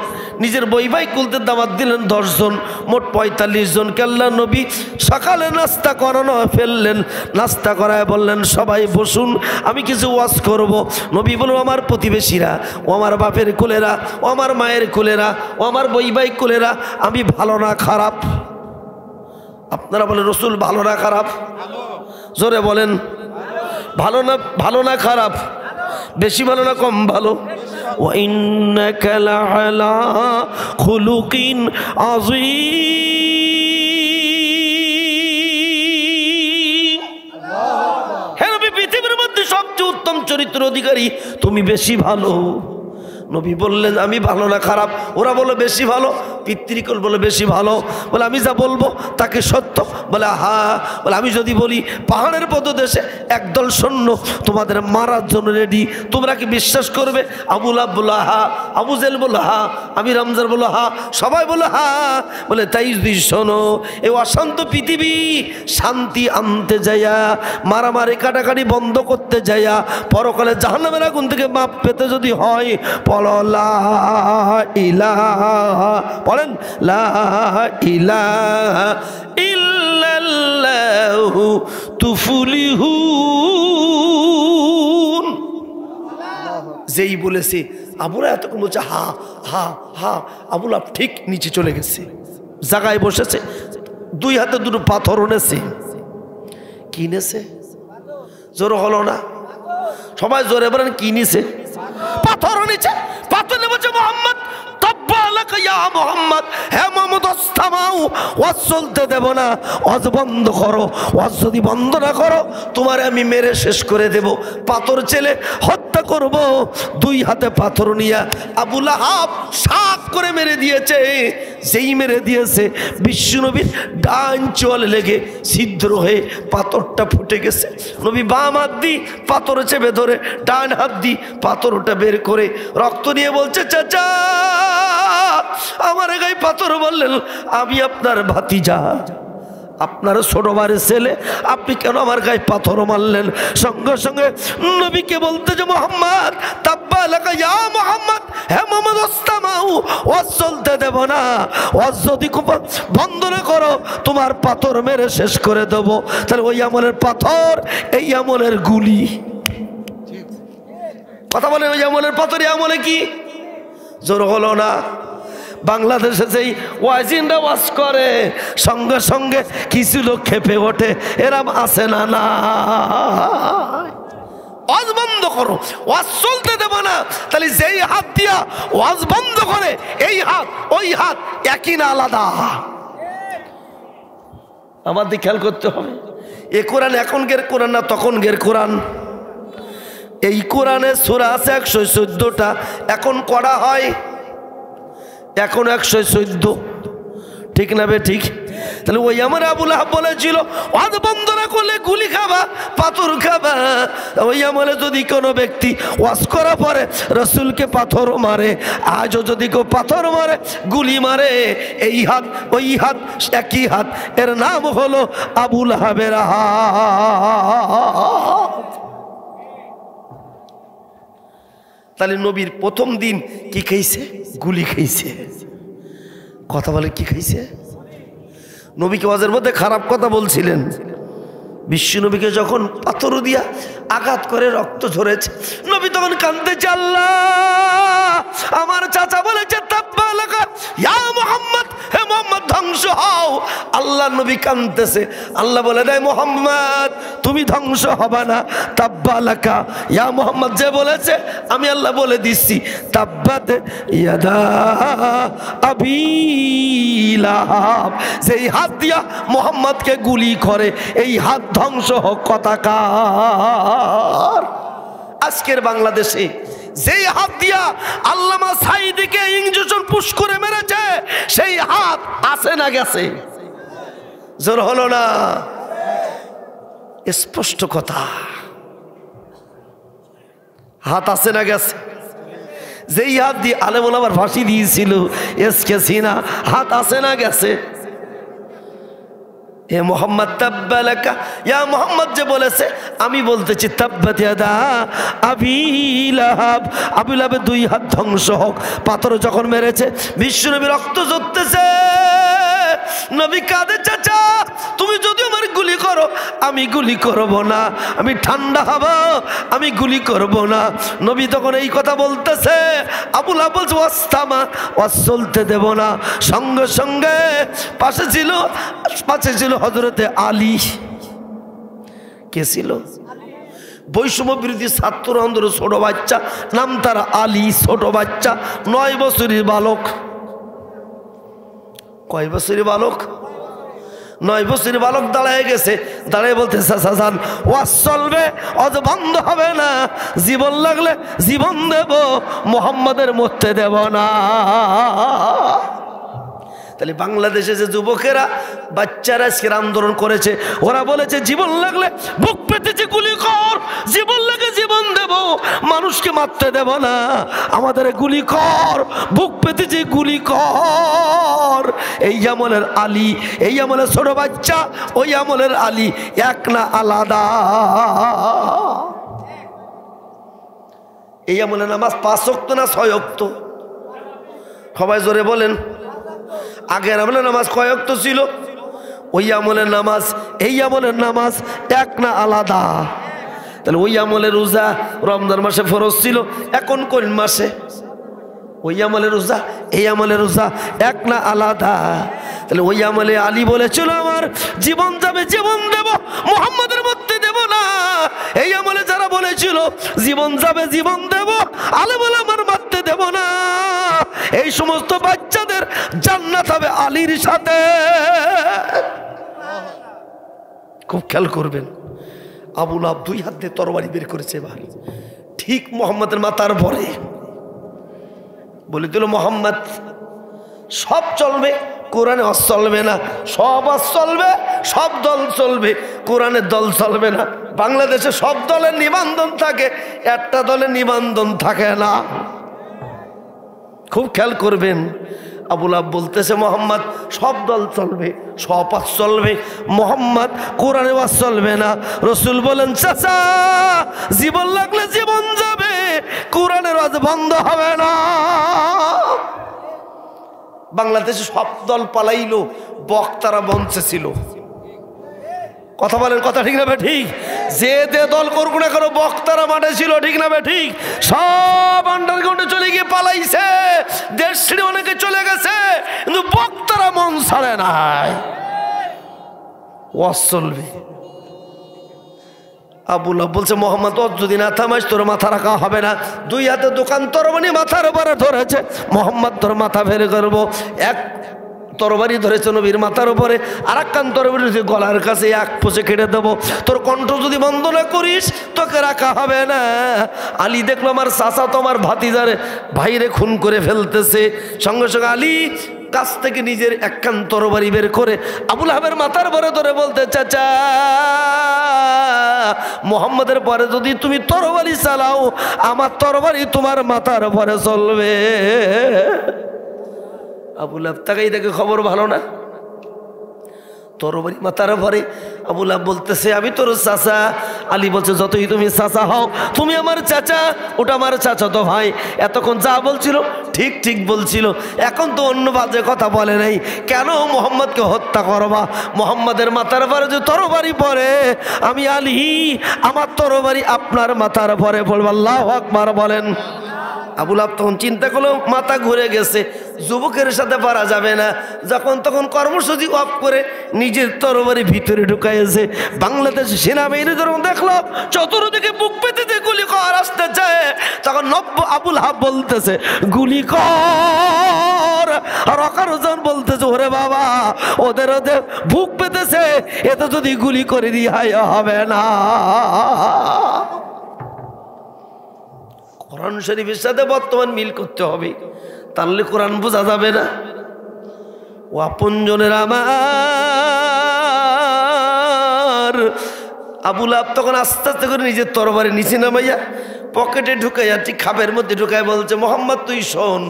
নিজের বৈবাহিক কুলতে দাওয়াত দিলেন 10 জন, মোট 45 জনকে আল্লাহ নবী সকালে নাস্তা করানো ফেললেন। নাস্তা করায় বললেন সবাই বসুন, আমি কিছু ওয়াজ করব। নবী বলল আমার প্রতিবেশীরা, ও আমার বাপের কুলেরা, ও আমার মায়ের কুলেরা, ও আমার বৈবাহিক কুলেরা, আমি ভালো না খারাপ? আপনারা বলেন রাসূল ভালো না খারাপ? জোরে বলেন, ভালো না খারাপ? বেশি ভালো না কম ভালো? ওয়া ইন্নাকা লাআলা খুলুকিন আযীম। হে নবী, পৃথিবীর মধ্যে সবচেয়ে উত্তম চরিত্র অধিকারী তুমি, বেশি ভালো। নবী বললেন আমি ভালো না খারাপ? ওরা বলে বেশি ভালো। পিতৃকুল বলে বেশি ভালো। বলে আমি যা বলবো তাকে সত্য? বলে হা। বলে আমি যদি বলি পাহাড়ের পদদেশে একদল সৈন্য তোমাদের মারার জন্য রেডি, তোমরা কি বিশ্বাস করবে? আবু লাহাব বলল হা, আবু জেহেল বলল হা, আমি রমজান বলল হা, সবাই বলল হা। বলে তাই শোনো, এই অশান্ত পৃথিবী শান্তি আনতে যাইয়া, মারামারি কাটাকাটি বন্ধ করতে যাইয়া, পরকালে জাহান্নামের আগুন থেকে মাপ পেতে যদি হয়, লা ইলাহা, বলেন লা ইলাহা ইল্লাল্লাহু তুফলিহুন। যেই বলেছে আবুরা এতক্ষণ বলছে হা হা হা, আবু লাহাব ঠিক নিচে চলে গেছে, জায়গায় বসেছে, 2 হাতে 2 পাথর এনেছে। কিনেছে? জোরে হলো না? সবাই জোরে বলেন কি নিছে? পাথর নিচে। পাথর নিয়ে বলছে মুহাম্মদ তাব্বালাকা ইয়া মুহাম্মদ, হে মুহাম্মদ ওয়াজ থামাও, ওয়াজ চলতে দেব না, ওয়াজ বন্ধ করো। ওয়াজ যদি বন্ধ না করো তোমারে আমি মেরে শেষ করে দেব, পাথর চেলে হত্যা করব। 2 হাতে পাথর নিয়ে আবু লাহাব শাক করে মেরে দিয়েছে। যেই মেরে দিয়েছে বিশ্বনবীর ডান চোয়ালে লেগে ছিদ্র হয়ে পাথরটা ফুটে গেছে। নবী বাম হাত দিয়ে পাথর চেপে ধরে ডান হাত দিয়ে পাথরটা বের করে রক্ত নিয়ে বলছে, চাচা আমার গায়ে পাথর বললেন, আমি আপনার ভাতিজা, আপনার ছোট ভাইয়ের ছেলে, আপনি কেন আমার গায়ে পাথর মারলেন? সঙ্গে সঙ্গে নবীকে বলতে যে, মোহাম্মদ তাব্বা লাকা ইয়া মোহাম্মদ, হে মোহাম্মদ ওয়াস্তামাউ, ওয়াজ চলতে দেব না, ওয়াজ যদি বন্ধ না করো তোমার পাথর মেরে শেষ করে দেব। তাহলে ওই আমলের পাথর, এই আমলের গুলি। কথা বলেন, ওই আমলের পাথর এই আমলে কি জোর হলো না? বাংলাদেশে যেই ওয়াজিনরা ওয়াজ করে সঙ্গে সঙ্গে কিছু লোক খেপে ওঠে, এরম আছে না? না, ওয়াজ বন্ধ করো, ওয়াজ চলতে দেব না। তাহলে যেই হাত দিয়া ওয়াজ বন্ধ করে এই হাত ওই হাত একই না আলাদা? আমাদের খেয়াল করতে হবে। এ কোরআন এখনকার কোরআন না তখনকার কোরআন। এই কোরআনে সূরা আছে 114টা, এখন করা হয় এখন 114, ঠিক না বে ঠিক? তাহলে ওই আমার আবুল আহাব বলেছিল ওয়াজ বন্ধ না করলে গুলি খাবা, পাথর খাবা। ওই আমলে যদি কোনো ব্যক্তি ওয়াজ করা পরে রসুলকে পাথর মারে, আজও যদি কেউ পাথর মারে গুলি মারে, এই হাত ওই হাত একই হাত, এর নাম হলো আবুল আহাবের হাত। তাহলে নবীর প্রথম দিন কি খাইছে? গুলি খাইছে। কথা বলে কি খাইছে? নবীকে ওয়াজের মধ্যে খারাপ কথা বলছিলেন, বিশ্ব নবীকে যখন পাথর দিয়া আঘাত করে রক্ত ঝরেছে, নবী তখন কাঁদতেছে, আল্লাহ আমার চাচা বলেছে তাব্বা লাকা ইয়া মুহাম্মদ, হে মুহাম্মদ ধ্বংস হও। আল্লাহ নবী কাঁদতেছে, আল্লাহ বলে দেয় মুহাম্মদ তুমি ধ্বংস হবা না, তাব্বা লাকা ইয়া মুহাম্মদ যে বলেছে আমি আল্লাহ বলে দিচ্ছি, তাব্বাত ইয়াদা আবি লাহাব, যেই হাত দিয়া মুহাম্মদকে গুলি করে এই হাত ধ্বংস হোক কথাকার। আজকের বাংলাদেশে যেই হাত দিয়া আল্লামা সাঈদীকে ইঞ্জেকশন পুশ করে মেরেছে সেই হাত আছে না গেছে? জোর হলো না? স্পষ্ট কথা, হাত আছে না গেছে? যেই হাত দিয়ে আলেম ওলামার ফাঁসি দিয়েছিল এসকে সিনা, হাত আছে না গেছে? হে মোহাম্মদ তাব্বা লাকা ইয়া মোহাম্মদ যে বলেছে আমি বলতেছি তাব্বাত ইয়াদা আবি লাহাব, আবু লাহাবের দুই হাত ধ্বংস হোক। পাথর যখন মেরেছে বিশ্বনবী রক্ত ঝরতেছে, নবী কাঁদে, চাচা তুমি যদি আমার গুলি করো আমি গুলি করব না, আমি ঠান্ডা হব, আমি গুলি করব না। নবী তখন এই কথা বলতেছে, আবু লাহাব বলছে ওয়াস্তামা, ওয়াজ চলতে দেব না। সঙ্গে সঙ্গে পাশে ছিল হযরতে আলী। কে ছিল? বৈষম্য বিরোধী ছাত্র আন্দোলনের ছোট বাচ্চা, নাম তার আলী, ছোট বাচ্চা, 9 বছরের বালক। কয় বছরের বালক? 9 বছরের বালক দাঁড়ায় গেছে, দাঁড়ায় বলতে চাচান ওয়াজ চলবে, ওয়াজ বন্ধ হবে না, জীবন লাগলে জীবন দেব, মুহাম্মাদের মরতে দেব না। তাহলে বাংলাদেশে যে যুবকেরা বাচ্চারা আজকের আন্দোলন করেছে, ওরা বলেছে জীবন লাগলে বুক পেতেছে গুলি কর, জীবন লাগে জীবন দেব, মানুষকে মারতে দেব না, আমাদের গুলি কর, বুক পেতেছে গুলি কর। এই আমলের আলী, এই আমলের ছোট বাচ্চা, ওই আমলের আলী এক না আলাদা? এই আমলের নামাজ 5 ওয়াক্ত না 6 ওয়াক্ত? সবাই জোরে বলেন। আগের আমলের নামাজ কয় ওয়াক্ত ছিল? ওই আমলের নামাজ এই আমলের নামাজ এক না আলাদা? তাহলে ওই আমলের রোজা রমজান মাসে ফরজ ছিল, এখন কোন মাসে? ওই আমলের রোজা এই আমলের রোজা এক না আলাদা? তাহলে ওই আমলে আলী বলেছিল আমার জীবন যাবে জীবন দেব, মুহাম্মাদের মধ্যে দেব না। এই আমলে যারা বলেছিল জীবন যাবে জীবন দেব, আলী বলে আমার মারতে দেব না, এই সমস্ত বাচ্চাদের জান্নাত হবে আলীর সাথে। খুব খেয়াল করবেন, আবু লাহাব 2 হাত দিয়ে তরবারি বের করেছে, এবার ঠিক মুহাম্মাদের মাথার পরে বলে দিল, মোহাম্মদ সব চলবে, কোরআনে ওয়াজ চলবে না। সব ওয়াজ চলবে, সব দল চলবে, কোরআনের দল চলবে না। বাংলাদেশে সব দলের নিবন্ধন থাকে, একটা দলের নিবন্ধন থাকে না। খুব খেয়াল করবেন। আবু লাহাব বলতেছে মোহাম্মদ সব দল চলবে, সব ওয়াজ চলবে, মোহাম্মদ কোরআনে ওয়াজ চলবে না। রসুল বলেন চাচা জীবন লাগলে জীবন যাবে, কোরআনের ওয়াজ বন্ধ হবে না। বাংলাদেশে সব দল পালাইলো, বক্তারা মঞ্চে ছিল। কথা বলেন, কথা ঠিক না বে ঠিক? যে দল করুক না কেন, বক্তারা মাঠে ছিল, ঠিক না বে ঠিক? সব আন্ডারগ্রাউন্ডে চলে গিয়ে পালাইছে, দেশ ছেড়ে অনেকে চলে গেছে, কিন্তু বক্তারা মন ছাড়ে নাই। ওয়াজ চলবে। আবু লাহাব বলছে মোহাম্মদ ওয়াজ যদি না থামাস তোর মাথা রাখা হবে না। দুই হাতে দোকান তরবারি মাথার উপরে ধরেছে, মোহাম্মদ তোর মাথা বের করবো। এক তরবারি ধরেছে নবীর মাথার উপরে, আর এক কান তরবারি গলার কাছে, এক পোষে কেটে দেবো। তোর কণ্ঠ যদি বন্ধ না করিস তোকে রাখা হবে না। আলী দেখলো আমার চাচা তো আমার ভাতিজারে ভাইরে খুন করে ফেলতেছে, সঙ্গে সঙ্গে আলী কাছ থেকে নিজের এক কান তরবারি বের করে আবু লাহাবের মাথার পরে ধরে বলতে চাচা মোহাম্মদের পরে যদি তুমি তরবারি চালাও, আমার তরবারি তোমার মাথার পরে চলবে। আবু লাহাব তাকাই দেখে খবর ভালো না, তরবারি মাথার পরে। আবু লাহাব বলতেছে আমি তোর চাচা। আলী বলছে যতই তুমি চাচা হও, তুমি আমার চাচা, ওটা আমার চাচা তো ভাই। এতক্ষণ যা বলছিল ঠিক ঠিক বলছিল, এখন তো অন্য বাজে কথা বলে নাই। কেন মোহাম্মদকে হত্যা করবা? মোহাম্মদের মাথার পরে যে তরবারি পড়ে, আমি আলী আমার তরবারি আপনার মাথার পরে পড়ব। আল্লাহু আকবার বলেন। আবু লাহাব তখন চিন্তা করলো, মাথা ঘুরে গেছে, যুবকের সাথে পারা যাবে না। যখন তখন কর্মসূচি অফ করে নিজের তরবারি ভিতরে ঢুকাইছে। বাংলাদেশ সেনাবাহিনী যখন দেখলো চতুর্দিকে বুক পেতে গুলি কর আসতে চায়, তখন আবু লাহাব বলতেছে গুলি কর, আর অকারজন বলতেছে ওরে বাবা ওদের ওদের বুক পেতেছে, এত যদি গুলি করে রিহাই হবে না। কোরআন শরীফের সাথে বর্তমান মিল করতে হবে, তাহলে কোরআন বোঝা যাবে না। ও আপনজনের আমার আবু লাহাব তখন আস্তে আস্তে করে নিজের তরবারি নিচে নামাইয়া পকেটে ঢুকাইয়া ঠিক খাপের মধ্যে ঢুকাই বলছে মোহাম্মদ তুই শোন,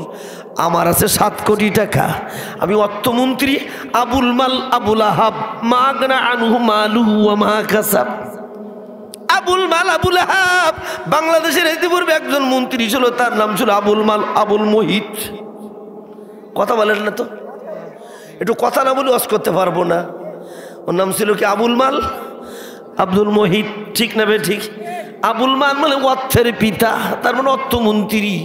আমার আছে 7 কোটি টাকা, আমি অর্থমন্ত্রী আবুল মাল আবু লাহাব, মাগনা আনহু মালু ওয়া মা কাসাব। আবুল মাল আবু লাহাব বাংলাদেশের ইতিপূর্বে একজন মন্ত্রী ছিল, তার নাম ছিল আবুল মাল আবুল মুহিত। কথা বলেন না তো, একটু কথা না বলে ওয়াজ করতে পারবো না। ওর নাম ছিল কি আবুল মাল আব্দুল মুহিত, ঠিক না বে ঠিক? আবুল মাল মানে অর্থের পিতা, তার মানে অর্থমন্ত্রী।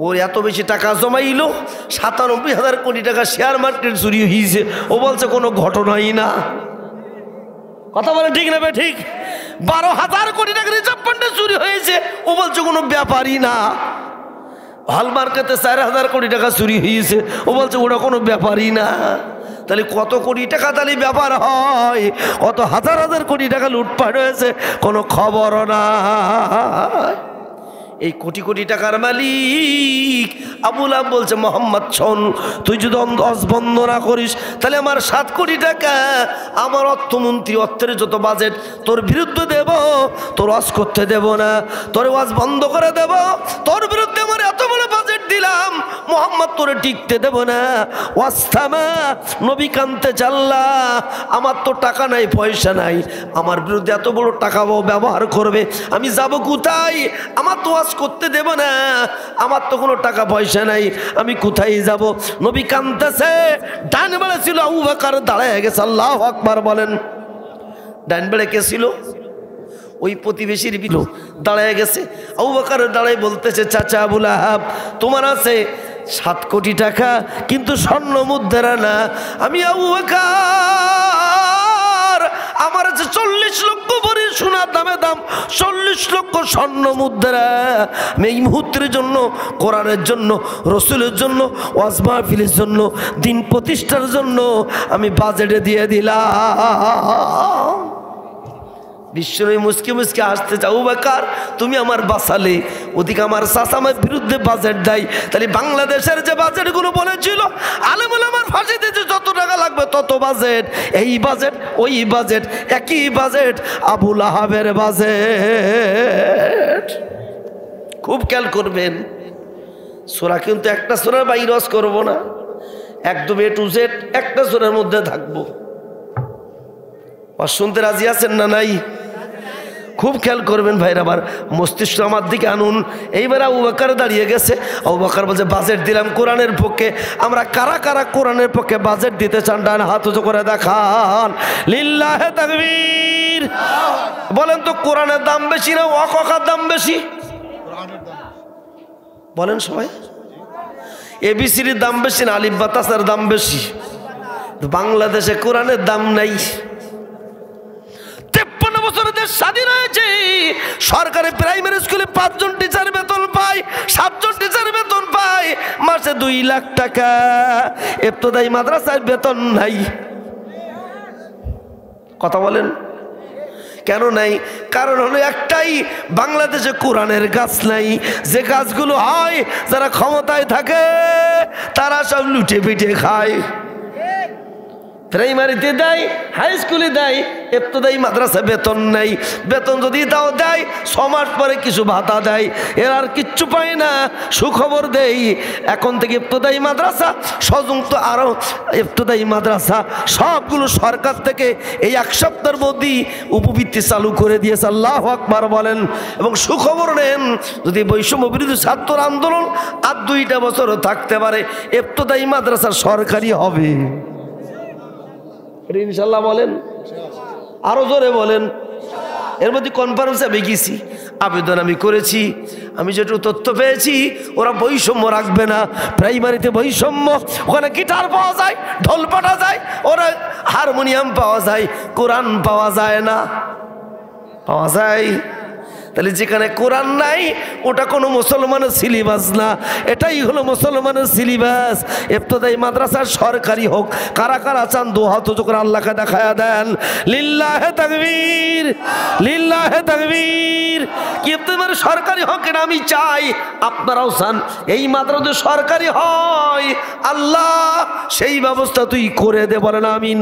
ওর এত বেশি টাকা জমাইলো, ৯৭,০০০ কোটি টাকা শেয়ার মার্কেট চুরি হয়েছে। ও বলছে কোনো ঘটনাই না। কথা বলে ঠিক না বে ঠিক? ১২,০০০ কোটি টাকা রিজার্ভ ফান্ডে চুরি হয়েছে, ও বলছে কোনো ব্যাপারই না। হল মার্কেটে ৪,০০০ কোটি টাকা চুরি হয়েছে, ও বলছে ওটা কোনো ব্যাপারই না। তাহলে কত কোটি টাকা তাহলে ব্যাপার হয়? কত হাজার হাজার কোটি টাকা লুটপাট হয়েছে, কোনো খবরও না। এই কোটি কোটি টাকার মালিক আবু লাহাব বলছে মোহাম্মদ শোন, তুই যদি ওয়াজ বন্ধ না করিস তাহলে আমার 7 কোটি টাকা আমার অর্থমন্ত্রী অর্থের যত বাজেট তোর বিরুদ্ধে দেব, তোর ওয়াজ করতে দেব না, তোর ওয়াজ বন্ধ করে দেব। তোর বিরুদ্ধে আমার এত বড় বাজেট দিলাম, মোহাম্মদ তোরে টিকতে দেব না। ওয়াজ থামা, নবী কানতে চাল্লা, আমার তো টাকা নাই পয়সা নাই, আমার বিরুদ্ধে এত বড় টাকা ব্যবহার করবে, আমি যাব কোথায়? আমার তো ওয়াজ করতে দেব না, আমার তো কোনো টাকা পয়সা নাই, আমি কোথায় যাব? নবী কানতেছে। ডান বেড়ে ছিল আবু বকর, দাঁড়ায় গেছে। আল্লাহু আকবার বলেন। ডান বেড়ে কে ছিল? ওই প্রতিবেশীর বিলো দাঁড়ায় গেছে। আবু বকর দাঁড়ায় বলতেছে চাচা আবু লাহাব তোমার আছে 7 কোটি টাকা, কিন্তু স্বর্ণ মুদ্রা না। আমি আবু বকর, আমার আছে 40 লক্ষ ভরি সোনার দামে দাম 40 লক্ষ স্বর্ণ মুদ্রা। আমি এই মুহূর্তের জন্য, কোরআনের জন্য, রসুলের জন্য, ওয়াজ মাহফিলের জন্য, দিন প্রতিষ্ঠার জন্য আমি বাজেটে দিয়ে দিলাম। বিশ্বনবী মুসকি মুসকি আসতে চাও বেকার তুমি আমার বাঁচালে, ওদিকে আমার চাচা আমার বিরুদ্ধে বাজেট দেয়। তাহলে বাংলাদেশের যে বাজেটগুলো বলেছিল আলেমুল আমার ফাঁসি দিতে যত টাকা লাগবে তত বাজেট, এই বাজেট ওই বাজেট একই বাজেট, আবুল আহাবের বাজেট। খুব খেয়াল করবেন, সূরা কিন্তু একটা সূরার বাইরস করব না, একদম এ টু জেড একটা সূরার মধ্যে থাকবো। শুনতে রাজি আছেন না নাই? খুব খেয়াল করবেন ভাইরা, আবার মস্তিষ্ক আমার দিকে আনুন। এইবার আবু বকর দাঁড়িয়ে গেছে, আবু বকর বলছে বাজেট দিলাম কোরআনের পক্ষে। আমরা কারা কারা কোরআনের পক্ষে বাজেট দিতে চান? ডান হাত উঁচু করে দেখান, লিল্লাহে তাকবীর। বলেন তো কোরআনের দাম বেশি না ওয়াকফের দাম বেশি? বলেন সবাই। এবিসির দাম বেশি না আলিফ বা তাসের দাম বেশি? বাংলাদেশে কোরআনের দাম নাই। 53 বছর দেশ স্বাধীন হয়েছে, সরকারি প্রাইমারি স্কুলে 5 জন টিচার বেতন পায়, 7 জন টিচার বেতন পায়, মাসে 2 লাখ টাকা। ইবতদায়ী মাদ্রাসায় বেতন নাই। কথা বলেন কেন নাই? কারণ হলো একটাই, বাংলাদেশে কোরআনের গাছ নাই। যে গাছগুলো হয় যারা ক্ষমতায় থাকে তারা সব লুটে পিটে খায়। প্রাইমারিতে দেয়, হাই স্কুলে দেয়, ইবতদায়ী মাদ্রাসা বেতন নেই। বেতন যদি তাও দেয় 6 মাস পরে কিছু ভাতা দেয়, এর আর কিচ্ছু পায় না। সুখবর দেই, এখন থেকে ইবতদায়ী মাদ্রাসা সংযুক্ত আরো ইবতদায়ী মাদ্রাসা সবগুলো সরকার থেকে এই 1 সপ্তাহের মধ্যেই উপবৃত্তি চালু করে দিয়েছে। আল্লাহু আকবার বলেন। এবং সুখবর নেন, যদি বৈষম্য বিরোধী ছাত্র আন্দোলন আর 2টা বছর থাকতে পারে, ইবতদায়ী মাদ্রাসা সরকারি হবে ইনশাল্লাহ। বলেন আরো জোরে বলেন। এর মধ্যে কনফারেন্সে আমি গেছি, আবেদন আমি করেছি, আমি যেটুকু তথ্য পেয়েছি ওরা বৈষম্য রাখবে না। প্রাইমারিতে বৈষম্য, ওখানে গিটার পাওয়া যায়, ঢোল পাঠা যায়, ওরা হারমোনিয়াম পাওয়া যায়, কোরআন পাওয়া যায় না। পাওয়া যায়? তাহলে যেখানে কোরআন নাই ওটা কোনো মুসলমানের সিলেবাস না, এটাই হলো মুসলমানের সিলেবাস। ইবতদায়ী মাদ্রাসা সরকারি হোক। কারা কারা চান 2 হাত উঁচু করে আল্লাহকে দেখায়া দেন, লিল্লাহে তাকবীর, লিল্লাহে তাকবীর। কি ইবতদায়ী সরকারি হোক এটা আমি চাই, আপনারাও চান এই মাদ্রাসা সরকারি হয়। আল্লাহ সেই ব্যবস্থা তুই করে দে, বলেন আমিন।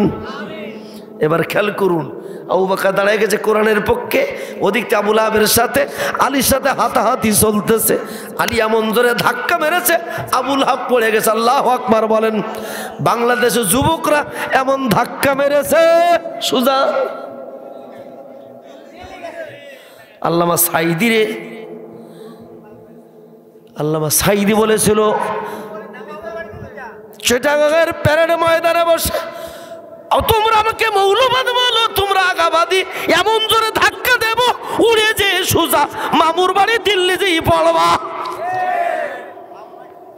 এবার খেয়াল করুন, আবু বকর দাঁড়ায় গেছে কোরআনের পক্ষে, ওদিকটা আবুল আহাবের সাথে আলীর সাথে হাতাহাতি চলতেছে। আলী এমন জোরে ধাক্কা মেরেছে আবুল আহাব পড়ে গেছে। আল্লাহু আকবার বলেন। বাংলাদেশের যুবকরা এমন ধাক্কা মেরেছে সুজা। আল্লামা সাইদি রে, আল্লামা সাইদি বলেছিল চিটাগাংয়ের প্যারেড ময়দানে বসে, তোমরা আমাকে মৌলবাদ বলো, তোমরা আগাবাদী, এমন জোরে ধাক্কা দেব উড়ে যে সোজা মামুর বাড়ি দিল্লি যেই পড়বা।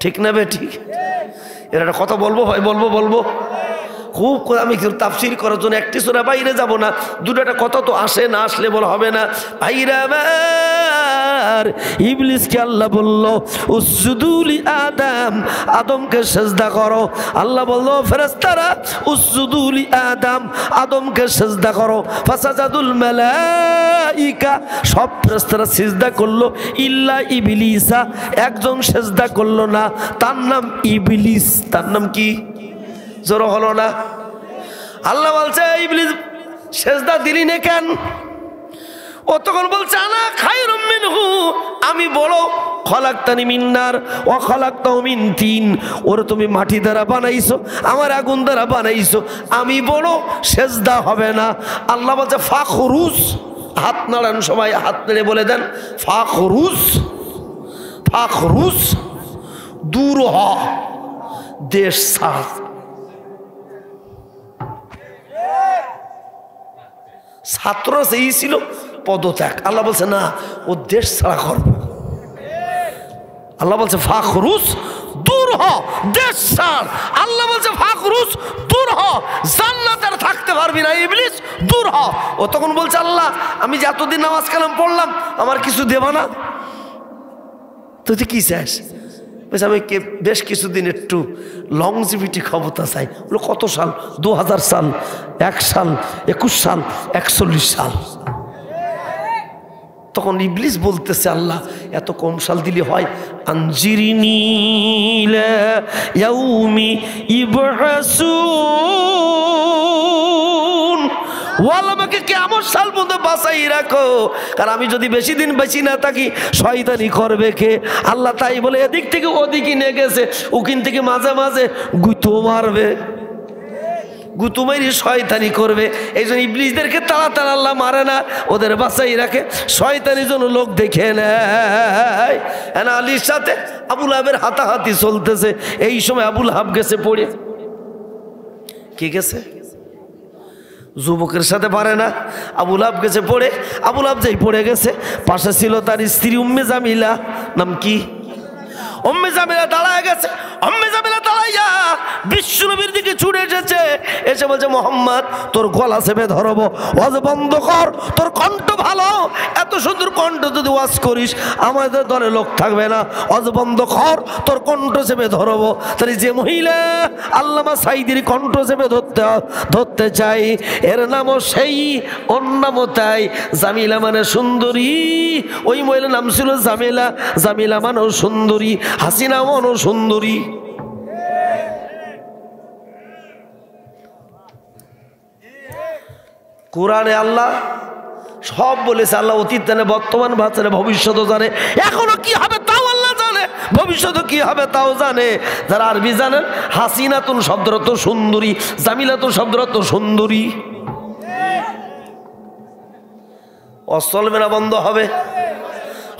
ঠিক না বে ঠিক? এর একটা কথা বলবো ভাই, বলবো খুব। আমি তাফসীর করার জন্য একটি সূরা বাইরে যাব না, 2টা কথা তো আসে না, আসলে বলা হবে না। ভাইরা আমার, ইবলিসকে আল্লাহ বলল উসজুদুলি আদম, আদমকে সিজদা করো। আল্লাহ বলল ফেরেশতারা উসজুদুলি আদম, আদমকে সিজদা করো। ফাসাজাদুল মালাইকা, সব ফেরেশতারা সিজদা করলো, ইল্লা ইবলিসা, একজন সিজদা করলো না, তার নাম ইবলিস। তার নাম কি? জোর হলো না? আল্লাহ বলছে ইবলিস সেজদা দিলি না কেন? ও তখন বলছে আনা খায়রুম মিনহু, আমি বলো খলাকতানি মিন নার ওয়া খলাকতাহু মিন তিন, ওরে তুমি মাটি দ্বারা বানাইছো, আমার আগুন দ্বারা বানাইছো, আমি বলো সেজদা হবে না। আল্লাহ বলছে ফাখরুজ, হাত নাড়ান সবাই, হাত নেড়ে বলে দেন ফাখরুজ, ফাখরুজ, দূর হ, দেশ ছাড়। ছাত্র সেই ছিল পদত্যাগ। আল্লাহ বলছে না, ও দেশ ছাড়া করবো। আল্লাহ বলছে ফাখরুজ, দূর হ, দেশ ছাড়। আল্লাহ বলছে ফাখরুজ, দূর হ, জান্নাতে আর থাকতে পারবি না, ইবলিস দূর হ। ও তখন বলছে আল্লাহ আমি যে এতদিন নামাজ কালাম পড়লাম, আমার কিছু দেবা না? তুই কি চাস? আমি বেশ কিছুদিন একটু লংজিভিটি ক্ষমতা চাই। বলো কত সাল? 2000 সাল, 1 সাল, 21 সাল, 41 সাল। তখন ইবলিস বলতেছে আল্লাহ এত কম সাল দিলে হয়, আনজিরিনি ইলা ইয়াউমি ইবআসুন, ওয়াল আমাকে কিয়ামত সাল পর্যন্ত বাঁচাই রাখো, কারণ আমি যদি বেশি দিন বেঁচে না থাকি শয়তানি করবে কে? আল্লাহ তাই বলে এদিক থেকে ওদিকে নিয়ে গেছে, ওখান থেকে মাঝে মাঝে গুতো মারবে, গুতুমারি শয়তানি করবে। এই জন্য ইবলিসদেরকে তাড়া তাড়া আল্লাহ মারে না, ওদের বাঁচাই রাখে, শয়তানির জন্য লোক দেখে নেয়। আলীর সাথে আবুল আহাবের হাতাহাতি চলতেছে, এই সময় আবুল আহাব গেছে পড়ে। কি গেছে? যুবকের সাথে পারে না, আবুল আহাব গেছে পড়ে। আবুল আহাব যেই পড়ে গেছে, পাশে ছিল তার স্ত্রী উম্মে জামিলা, নাম কি? উম্মে জামিলা দাঁড়ায় গেছে। উম্মে জামিলা দাঁড়াইয়া বিশ্বনবীর দিকে ছুটে এসেছে, এসে বলছে মোহাম্মদ তোর গলা চেপে ধরবো, ওয়াজ বন্ধ কর, তোর কণ্ঠ ভালো, এত সুন্দর কণ্ঠ যদি ওয়াজ করিস আমাদের দলে লোক থাকবে না, ওয়াজ বন্ধ কর, তোর কণ্ঠ চেপে ধরবো। তাহলে যে মহিলা আল্লামা সাইদির কণ্ঠ চেপে ধরতে চাই, এর নামও সেই, ওর নামও তাই। জামিলা মানে সুন্দরী, ওই মহিলার নাম ছিল জামিলা, জামিলা মানেও সুন্দরী, হাসিনা মানেও সুন্দরী। কোরআনে আল্লাহ সব বলেছে, আল্লাহ অতীত জানে, বর্তমান জানে, ভবিষ্যৎও জানে, এখনো কি হবে তাও আল্লাহ জানে, ভবিষ্যৎ কি হবে তাও জানে। যারা আরবি জানেন, হাসিনাতুন শব্দরত সুন্দরী, জামিলাতুন শব্দরত সুন্দরী। অচলবে না, বন্ধ হবে।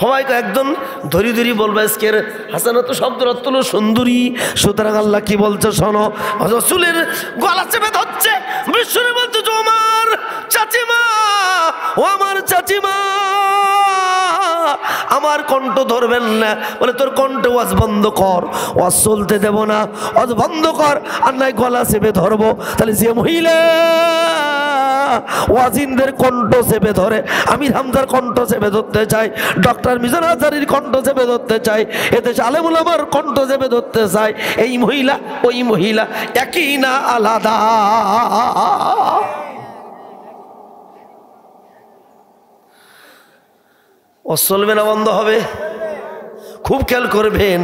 সবাইকে একদম ধরি ধরি বলবে আজকের হাসানাত শব্দের অর্থ হলো সুন্দরী। সুতরাং আল্লাহ কি বলছে শোনো, রাসূলের গলা চেপে ধরছে, বিশ্বনবী বলছে আমার চাচিমা, ও আমার চাচিমা, আমার কণ্ঠ ধরবেন না, বলে তোর কণ্ঠ ওয়াজ বন্ধ কর, ওয়াজ চলতে দেব না, ওয়াজ বন্ধ কর, আর নাই গলা চেপে ধরবো। তাহলে যে মহিলা ওয়াজিনদের কণ্ঠ চেপে ধরে, আমির হামজার কণ্ঠ চেপে ধরতে চাই, ডক্টর মিজান আজহারীর কণ্ঠ চেপে ধরতে চাই, এদেশে আলেম উলামার কণ্ঠ চেপে ধরতে চাই, এই মহিলা ওই মহিলা একই না আলাদা? ও চলবে না, বন্ধ হবে। খুব খেয়াল করবেন,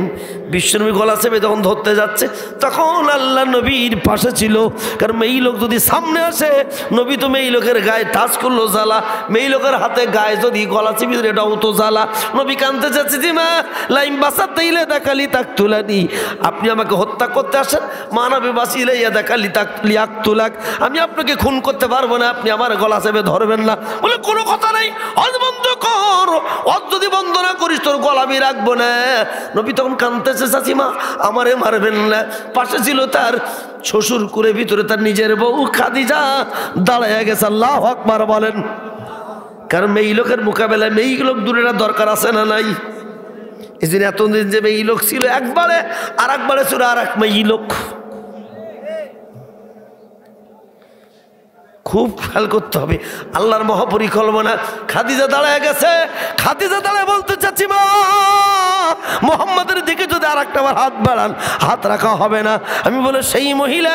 বিশ্বনবী গলা চেপে যখন ধরতে যাচ্ছে তখন আল্লাহ নবীর পাশে ছিল, কারণ মেয়ে লোক যদি সামনে আসে, নবী তো মেয়ে লোকের গায়ে টাচ করলো জ্বালা, মেয়ে লোকের হাতে গায়ে যদি গলা চেপে ধরে এটাও তো জ্বালা। নবী কানতে চাচ্ছে যে মা লাইম বাসাতে ইলে দেখালি তাক তুলানি, আপনি আমাকে হত্যা করতে আসেন, মানবে বাঁচিলে ইয়া দেখালি তাক লিয়াক তুলাক, আমি আপনাকে খুন করতে পারবো না, আপনি আমার গলা চেপে ধরবেন না। বলে কোনো কথা নেই, হজ বন্ধ কর, হজ যদি বন্ধ না করিস তোর গলা আমি রাখবো না। নবী তখন কাঁদতেছে, চাচিমা আমারে মারবেন না। পাশে ছিল তার শ্বশুর কুলে, ভিতরে তার নিজের বউ খাদিজা দাঁড়ায় গেছে। আল্লাহু আকবার বলেন। কারণ মেয়ে লোকের মোকাবেলায় মেয়ে লোক দূরে দরকার আছে না নাই? এই জন্য এতদিন যে মেয়ে লোক ছিল, একবারে আর একবারে ছিল আর এক মেয়ে লোক। খুব খেয়াল করতে হবে, আল্লাহর মহাপরিকল্পনা। খাদিজা দাঁড়ায় গেছে, খাদিজা দাঁড়ায় বলতে চাচ্ছি মা মোহাম্মদের দিকে যদি আর একটা হাত বাড়ান, হাত রাখা হবে না। আমি বলে সেই মহিলা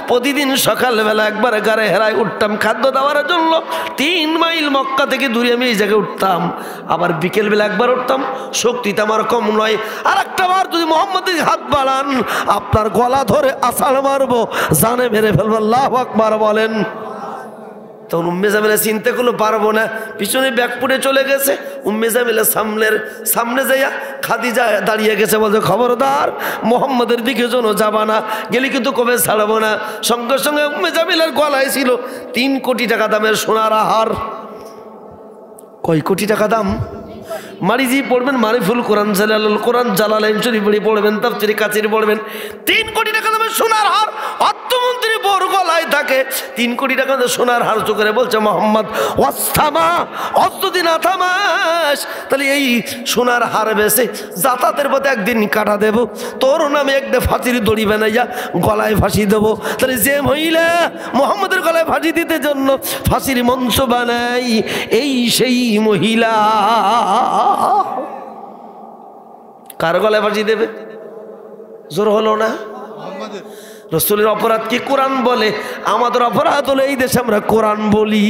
প্রতিদিন সকালবেলা একবার গাড়ে হেরায় উঠতাম খাদ্য দেওয়ার জন্য, 3 মাইল মক্কা থেকে দূরে আমি এই জায়গায় উঠতাম, আবার বিকেলবেলা একবার উঠতাম, শক্তিটা আমার কম নয়। আর একটা বার যদি মোহাম্মদের হাত বাড়ান, আপনার গলা ধরে আছাড় মারবো, জানে মেরে ফেলবো। আল্লাহু আকবার বলেন। তখন উম্মে জামিলা চিন্তা করলো পারবো না, পিছনে ব্যাকপুটে চলে গেছে। উম্মে জামিলা সামনে যাইয়া খাদিজা দাঁড়িয়ে গেছে, বলছে খবরদার মোহাম্মদের দিকে যেন যাবা না, গেলে কিন্তু কবে ছাড়বো না। সঙ্গে সঙ্গে উম্মে জামিলার গলায় ছিল 3 কোটি টাকা দামের সোনার হার। কয় কোটি টাকা দাম? মারিজি পড়বেন, মারিফুল কোরআন জালালুল কোরআন জালালাইন শরীফ পড়বেন, তাফসীর কাসির পড়বেন। 3 কোটি টাকা দামের সোনার হার অর্থমন্ত্রী বড় গলায় থাকে। 3 কোটি টাকা সোনার হার চোখে বলছে মোহাম্মদ ওয়াস্তামা, অদ্যদি না থামাস, তাহলে এই সোনার হার বেছে যাতায়াতের পথে একদিন কাটা দেব, তোর নামে একটা ফাঁসির দড়ি বানাইয়া গলায় ফাঁসি দেবো। তাহলে যে মহিলা মোহাম্মদের গলায় ফাঁসি দিতে জন্য ফাঁসির মঞ্চ বানাই, এই সেই মহিলা। কার গলায় ফাঁসি দেবে? জোর হলো না? রসুলের অপরাধ কি কোরআন বলে? আমাদের অপরাধ হলো এই দেশে আমরা কোরআন বলি,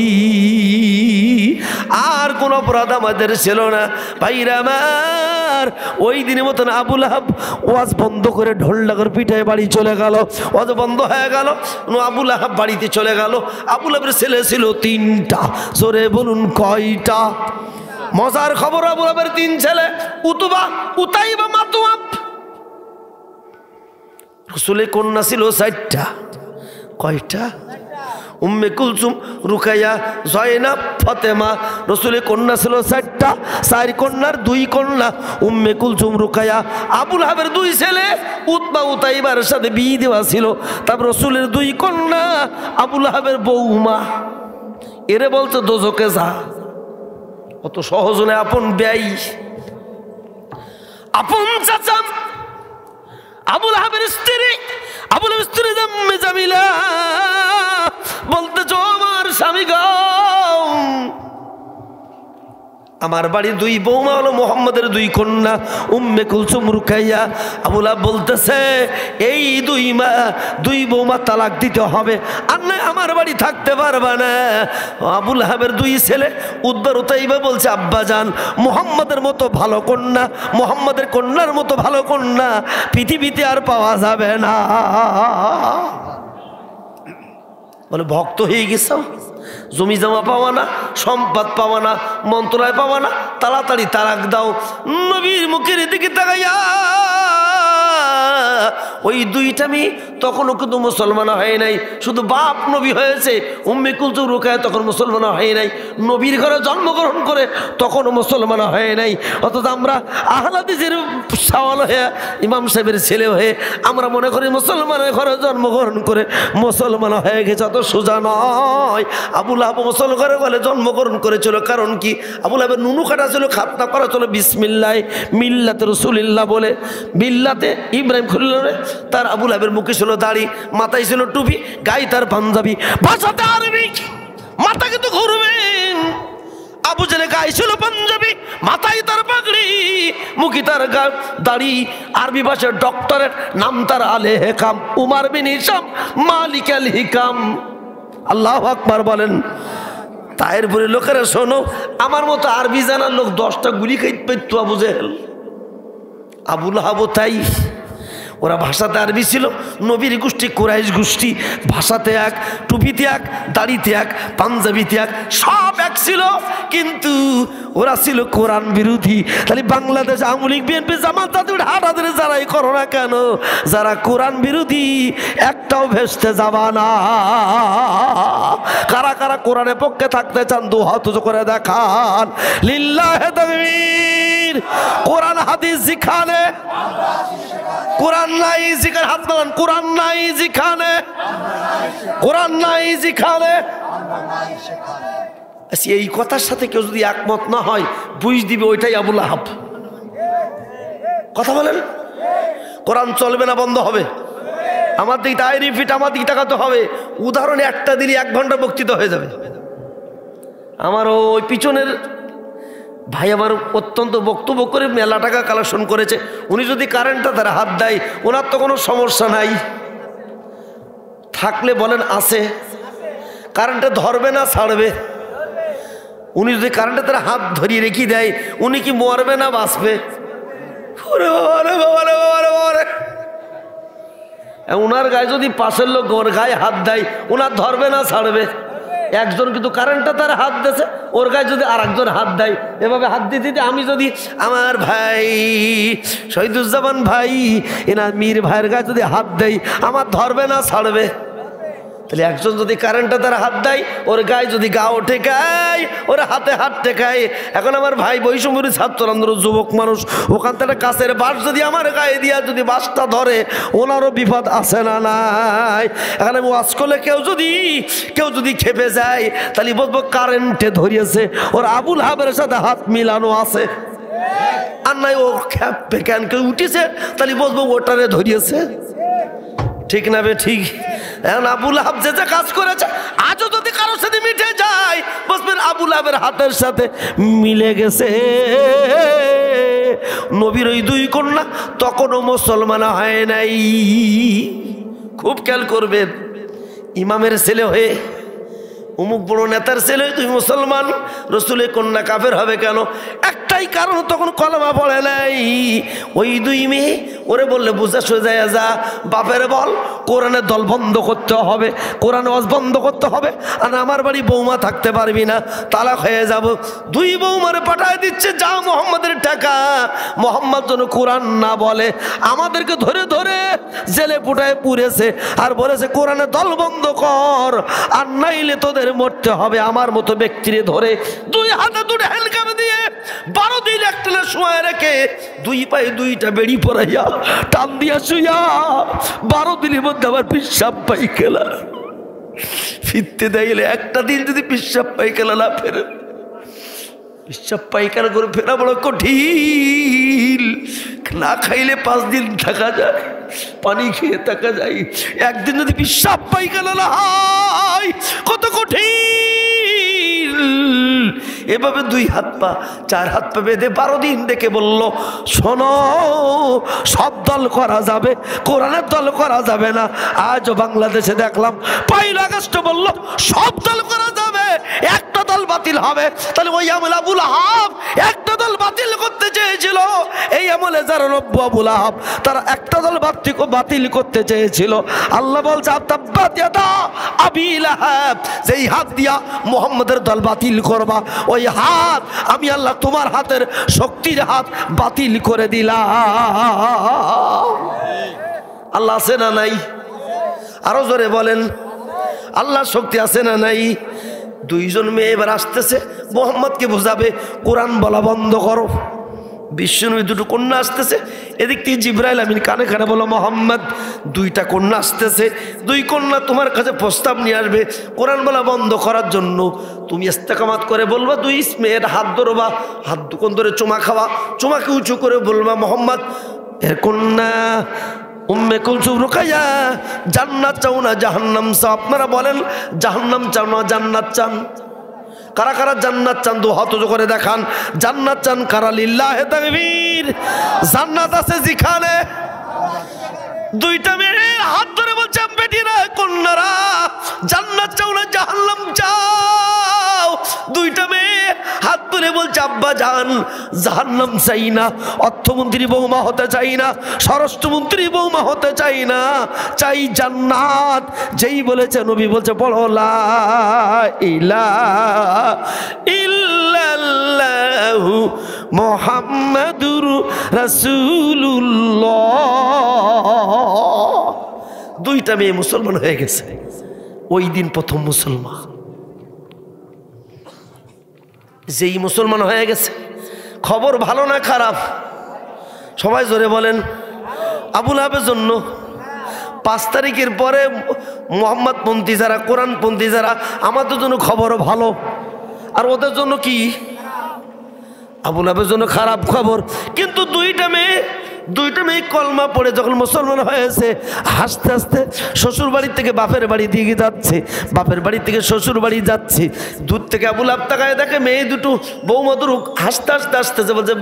আর কোন অপরাধ আমাদের ছিল না। ভাইরা আমার, ওই দিনের মতন আবু লাহাব ওয়াজ বন্ধ করে ঢোলডাগর পিঠায় বাড়ি চলে গেল। ওয়াজ বন্ধ হয়ে গেল, আবু লাহাব বাড়িতে চলে গেল। আবু লাহাবের ছেলে ছিল 3টা। জোরে বলুন কয়টা? মজার খবর, আবু লাহাবের 3 ছেলে, উতবা, উতাইবা, মাতুয়া। রসুলের কন্যা ছিল 4টা। কয়টা? উম্মে কুলসুম, রুকাইয়া, জয়নাব, ফাতেমা। রসুলের কন্যা ছিল 4টা। 4 কন্যার 2 কন্যা, উম্মে কুলসুম, রুকাইয়া। আবু লাহাবের 2 ছেলে উতবা, উতাইবার সাথে বিয়ে দেওয়া ছিল। তারপর রসুলের 2 কন্যা, আবু লাহাবের বৌমা। এরে বলতো দোজকে যা। অত সহজ নয়। আপন ব্যয়, আপন চাচা আবু লাহাবের স্ত্রী, আবু লাহাবের স্ত্রী জামিলা বলতেছ, আমার স্বামী গো, আমার বাড়ির 2 বৌমা হলো মোহাম্মদের 2 কন্যা, উম্মে কুলসুম, রুকাইয়া। আবু লাহাব বলতেছে, এই 2 বৌমা তালাক দিতে হবে, আর না আমার বাড়ি থাকতে পারবা না। আবু লাহাবের 2 ছেলে উতবা, উতাইবা বলছে, আব্বা জান, মোহাম্মদের মতো ভালো কন্যা, মোহাম্মদের কন্যার মতো ভালো কন্যা পৃথিবীতে আর পাওয়া যাবে না। বলে ভক্ত হয়ে গেছ, জমি জমা পাওয়া না, সম্পদ পাওয়া না, মন্ত্রণালয় পাওয়া না, তাড়াতাড়ি তালাক দাও। নবীর মুখের দিকে তাকাইয়া ওই 2টা মেয়ে তখনও কিন্তু মুসলমান হয় নাই, শুধু বাপ নবী হয়েছে। উম্মে কুলসুম, রুকায়া তখন মুসলমান হয় নাই। নবীর ঘরে জন্মগ্রহণ করে তখনও মুসলমান হয় নাই। অথচ আমরা আহলে হাদিসের সওয়াল হয়ে, ইমাম সাহেবের ছেলে হয়ে আমরা মনে করি মুসলমানের ঘরে জন্মগ্রহণ করে মুসলমান হয়ে গেছে। অত সোজা নয়। আবু লাহাব মুসলমান ঘরে বলে জন্মগ্রহণ করেছিল। কারণ কি? আবু লাহাবের নুনু কাটা ছিল, খাতনা করা ছিল বিসমিল্লাহ মিল্লাতে রাসূলিল্লাহ বলে। বিল্লাতে ইব্রাহিম খলিল। তার আবু লাহাবের মুখে ছিল দাড়ি, মাথায় ছিল টুপি, গায়ে তার পাঞ্জাবি, ভাষাতে আরবি, মাথা কিন্তু ঘুরবে। আবু জেলে গায়ে ছিল পাঞ্জাবি, মাথায় তার পাগড়ি, মুখে তার দাড়ি। আরবি ভাষার ডক্টরেট, নাম তার আলে হেকাম, উমার বিন হিশাম, মালিক আল হিকাম। আল্লাহু আকবার বলেন। তাইর পরে লোকেরা শোনো, আমার মতো আরবি জানার লোক 10টা গুলি খাইতে পারত আবু জেহেল। আবু লাহাব তাই, ওরা ভাষাতে আরবি ছিল। নবীর গোষ্ঠী কুরাইশ গোষ্ঠী, ভাষাতে এক, টুপিতে এক, দাড়িতে এক, পাঞ্জাবিতে এক, সব এক ছিল। কিন্তু ওরা ছিল কোরআন বিরোধী। তাহলে বাংলাদেশ আওয়ামী লীগ, বিএনপি, জামাত, হাটাদের যারাই করো না কেন, যারা কোরআন বিরোধী একটাও ভেস্তে যাবা না। কারা কারা কোরআনের পক্ষে থাকতে চান 2 হাত উঁচু করে দেখান। লিল্লাহে তাকবীর। কোরআন হাদিস যেখানে, কোরআন নাই যেখানে, হাত নামান। কোরআন নাই যেখানে, কোরআন নাই যেখানে। এই কথার সাথে কেউ যদি একমত না হয়, বুঝ দিবে ওইটাই আবু লাহাব। কথা বলেন। কোরআন চলবে না, বন্ধ হবে। আমার দিকে তাই রিপিট, আমার দিকে তাকাতে হবে। উদাহরণে একটা দিনই 1 ঘন্টা বক্তৃতা হয়ে যাবে। আমার ওই পিছনের ভাই আমার অত্যন্ত বক্তব্য করে মেলা টাকা কালেকশন করেছে। উনি যদি কারেন্টটা তারা হাত দেয়, ওনার তো কোনো সমস্যা নাই। থাকলে বলেন আছে, কারেন্টে ধরবে না ছাড়বে? উনি যদি কারেন্টে তারা হাত ধরিয়ে রেখে দেয়, উনি কি মরবে না বাঁচবে? ওনার গায়ে যদি পাশের লোক ওর গায়ে হাত দেয়, ওনার ধরবে না ছাড়বে? একজন কিন্তু কারেন্টটা তার হাত দিয়েছে, ওর গায়ে যদি আর একজন হাত দেয়, এভাবে হাত দিতে দিতে আমি যদি আমার ভাই শহীদুজ্জামান ভাই এনার মীর ভাইয়ের গায়ে যদি হাত দেয়, আমার ধরবে না ছাড়বে? তাহলে একজন যদি কারেন্টটা তার হাত দেয়, ওর গায়ে যদি গাও ঠেকায়, ওর হাতে হাত ঠেকায়। এখন আমার ভাই বৈষম্যের ছাত্র আন্দোলন, যুবক মানুষ, ওখান থেকে কাছের বাস যদি আমার গায়ে দিয়া যদি বাসটা ধরে, ওনারও বিপদ আছে না নাই? এখন আমি ওয়াজ করলে কেউ যদি খেপে যায়, তাহলে বলবো কারেন্টে ধরিয়েছে, ওর আবু লাহাবের সাথে হাত মিলানো আছে। আর নাই ও খেপে কেন, কেউ উঠেছে, তাহলে বলবো ওটারে ধরিয়েছে। ঠিক না বে ঠিক? এখন আবু লাহাব যে যে কাজ করেছে, আজও যদি কারোর সাথে মিটে যায়, বুঝবেন আবু লাহাবের হাতের সাথে মিলে গেছে। নবীর ওই 2 কন্যা তখনও মুসলমান হয় নাই। খুব খেয়াল করবেন, ইমামের ছেলে হয়ে অমুক বড় নেতার ছেলে তুই মুসলমান, রসুলের কন্যা কাফের হবে কেন? একটাই কারণ, তখন কলমা পড়ে নাই। ওই দুই মেয়ে ওরে বললে বুঝা সোজা যা, বাপের বল কোরআনের দল বন্ধ করতে হবে, কোরআন ওয়াজ বন্ধ করতে হবে, আর আমার বাড়ি বৌমা থাকতে পারবি না, তালাক হয়ে যাব। দুই বৌমারে পাঠায় দিচ্ছে, যা মোহাম্মদের টাকা, মোহাম্মদ যেন কোরআন না বলে। আমাদেরকে ধরে ধরে জেলে পুটায় পুড়েছে আর বলেছে কোরআনের দল বন্ধ কর, আর নাইলে তোদের মরতে হবে আমার মতো ব্যক্তিরে ধরে। দুই হাতে দুটো হ্যান্ডকাপ দিয়ে 12 দিন একটা সময় রেখে দুই পায়ে দুইটা বেড়ি পরাইয়া টান দিয়া শুইয়া 12 দিনের মধ্যে আবার পিসাব পায়খানা ফিরতে দেয়লে, একটা দিন যদি পিসাব পায়খানা না ফেরে, পিসাব পায়খানা করে ফেরা বড় কঠিন। না খাইলে 5 দিন থাকা যায়, পানি খেয়ে থাকা যায়, একদিন যদি পিসাব পায়খানা না হয় কত কঠিন। এভাবে 2 হাত পা 4 হাত পা বেঁধে 12 দিন ডেকে বলল, শোনো সব দল করা যাবে, কোরআনের দল করা যাবে না। আজও বাংলাদেশে দেখলাম 1 আগস্ট বলল সব দল করা যাবে, একটা দল বাতিল হবে। তাহলে ওই আমলে আবুল আহাব একটা দল বাতিল করতে চেয়েছিল, এই আমলে যারা নব্য আবুল আহাব তারা একটা দল বাতিল করতে চেয়েছিল। আল্লাহ বলছে তাব্বাত ইয়াদা আবি লাহাব, যেই হাত দিয়া মুহাম্মাদের দল বাতিল করবা, ওই হাত আমি আল্লাহ তোমার হাতের শক্তির হাত বাতিল করে দিলাম। আল্লাহ আছে না নাই? আরো জোরে বলেন, আল্লাহ শক্তি আছে না নাই? 2 জন মেয়ে এবার আসতেছে, মোহাম্মদকে বোঝাবে কোরআন বলা বন্ধ করো। বিশ্বনবী 2টো কন্যা আসতেছে, এদিক থেকে জিবরাইল আমিন কানে কানে বলো, মোহাম্মদ 2টা কন্যা আসতেছে, 2 কন্যা তোমার কাছে প্রস্তাব নিয়ে আসবে কোরআন বলা বন্ধ করার জন্য। তুমি ইস্তেকামাত করে বলবা, 2 মেয়ের হাত ধরবা, হাত দুকন ধরে চুমা খাওয়া, চুমাকে উঁচু করে বলবা, মোহাম্মদ এর কন্যা উম্মে কুলসুম রুকাইয়া জান্নাত চাও না জাহান্নাম চাও? আপনারা বলেন জাহান্নাম চাও না জান্নাত চান? কারা কারা জান্নাত চান? 2 হাত উঁচু করে দেখান। জান্নাত চান কারা? লিল্লাহে তাকবীর। জান্নাত আছে যেখানে। 2টা মেয়ে হাত ধরে বলছে, বেটিরা কন্যারা জান্নাত চাও না জাহান্নাম চাও? 2টা মেয়ে হাত ধরে বলছে, আব্বা জান জাহান্নাম চাই না, অর্থমন্ত্রী বৌমা হতে চাই না, স্বরাষ্ট্রমন্ত্রী বৌমা হতে চাই না, চাই জান্নাত। যেই বলেছে নবী বলছে, পড়ো লা ইলাহা ইল্লাল্লাহু মুহাম্মাদুর রাসূলুল্লাহ। 2টা মেয়ে মুসলমান হয়ে গেছে, ওই দিন প্রথম মুসলমান। যেই মুসলমান হয়ে গেছে, খবর ভালো না খারাপ? সবাই জোরে বলেন। আবুল আহাবের জন্য 5 তারিখের পরে মোহাম্মদ পন্থী যারা, কোরআন পন্থী যারা, আমাদের জন্য খবর ভালো, আর ওদের জন্য কি? আবুল আহাবের জন্য খারাপ খবর। কিন্তু 2টা মেয়ে কলমা পড়ে যখন মুসলমান হয়েছে, হাসতে হাসতে শ্বশুর বাড়ি থেকে বাপের বাড়ি দিয়ে যাচ্ছে, বাপের বাড়ি থেকে শ্বশুর বাড়ি যাচ্ছে। দূর থেকে আবুল আহাব তাকায় দেখে মেয়ে 2টো বৌমা দুটো হাসতে হাসতে আসতেছে, বলছে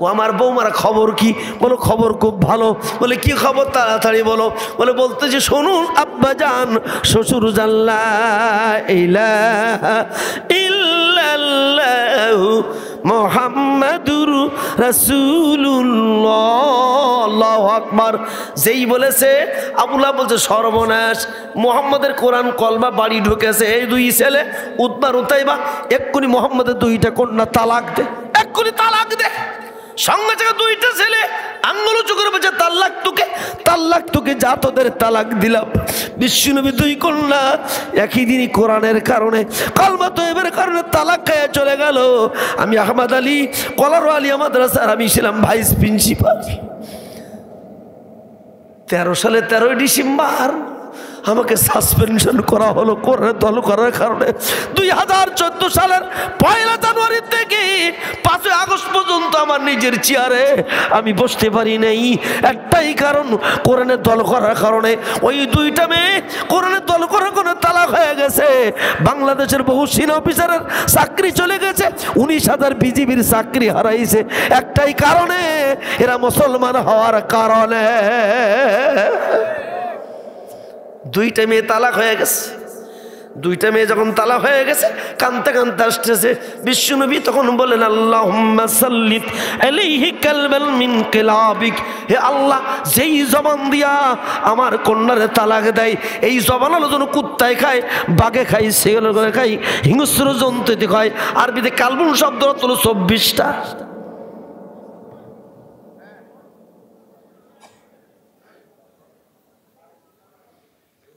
ও আমার বৌমারা খবর কি? বলো খবর খুব ভালো। বলে কি খবর? তাড়াতাড়ি বলো। বলে বলতেছে, শুনুন আব্বা জান, শ্বশুর জানলা ইলাহা ইল্লাল্লাহু মুহাম্মাদুর রাসূলুল্লাহ। আল্লাহু আকবার। যেই বলেছে আবুল আহাব বলছে, সর্বনাশ, মুহাম্মাদের কোরআন কলমা বাড়ি ঢুকেছে। এই 2 ছেলে উতবা উতাইবা এক্ষুনি মুহাম্মাদের 2টা কন্যা তালাক দে, এক্ষুনি তালাক দে। সঙ্গে সঙ্গে 2টা ছেলে আঙ্গুল উঁচু করে বলছে, তাল্লাক তোকে যা, তোদের তালাক দিলাম। বিশ্বনবী 2 কন্যা একই দিনই কোরআনের কারণে, কলমা তয়্যিবের কারণে তালাক খেয়ে চলে গেল। আমি আহমদ আলী কলারো আলিয়া মাদ্রাসার আমি ছিলাম ভাইস প্রিন্সিপাল। 13 সালে 13ই ডিসেম্বর আমাকে সাসপেনশন করা হলো কোরআনের দল করার কারণে। 2014 সালের 1 জানুয়ারি থেকে 5 আগস্ট পর্যন্ত আমার নিজের চেয়ারে আমি বসতে পারি নাই, একটাই কারণ কোরআনের দল করার কারণে। ওই 2টা মেয়ে কোরআনের দল করার কারণে তালাক হয়ে গেছে। বাংলাদেশের বহু সিনিয়র অফিসারের চাকরি চলে গেছে, 19,000 বিজিবির চাকরি হারাইছে, একটাই কারণে, এরা মুসলমান হওয়ার কারণে। দুইটা মেয়ে তালাক হয়ে গেছে। দুইটা মেয়ে যখন তালাক হয়ে গেছে, কানতে কানতে আসতেছে বিশ্বনবী, তখন বলেন আল্লাহুম্মা সাল্লিত আলাইহি কালবাল মিন কিলাবিক, হে আল্লাহ যেই জবান দিয়া আমার কন্যারে তালাক দেয়, এই জবান হলো যেন কুত্তায় খায়, বাঘে খায়, শেয়ালে খায়, হিংস্র জন্তুতে খায়। আরবিতে কালবুন শব্দ অর্থ হলো 24টা।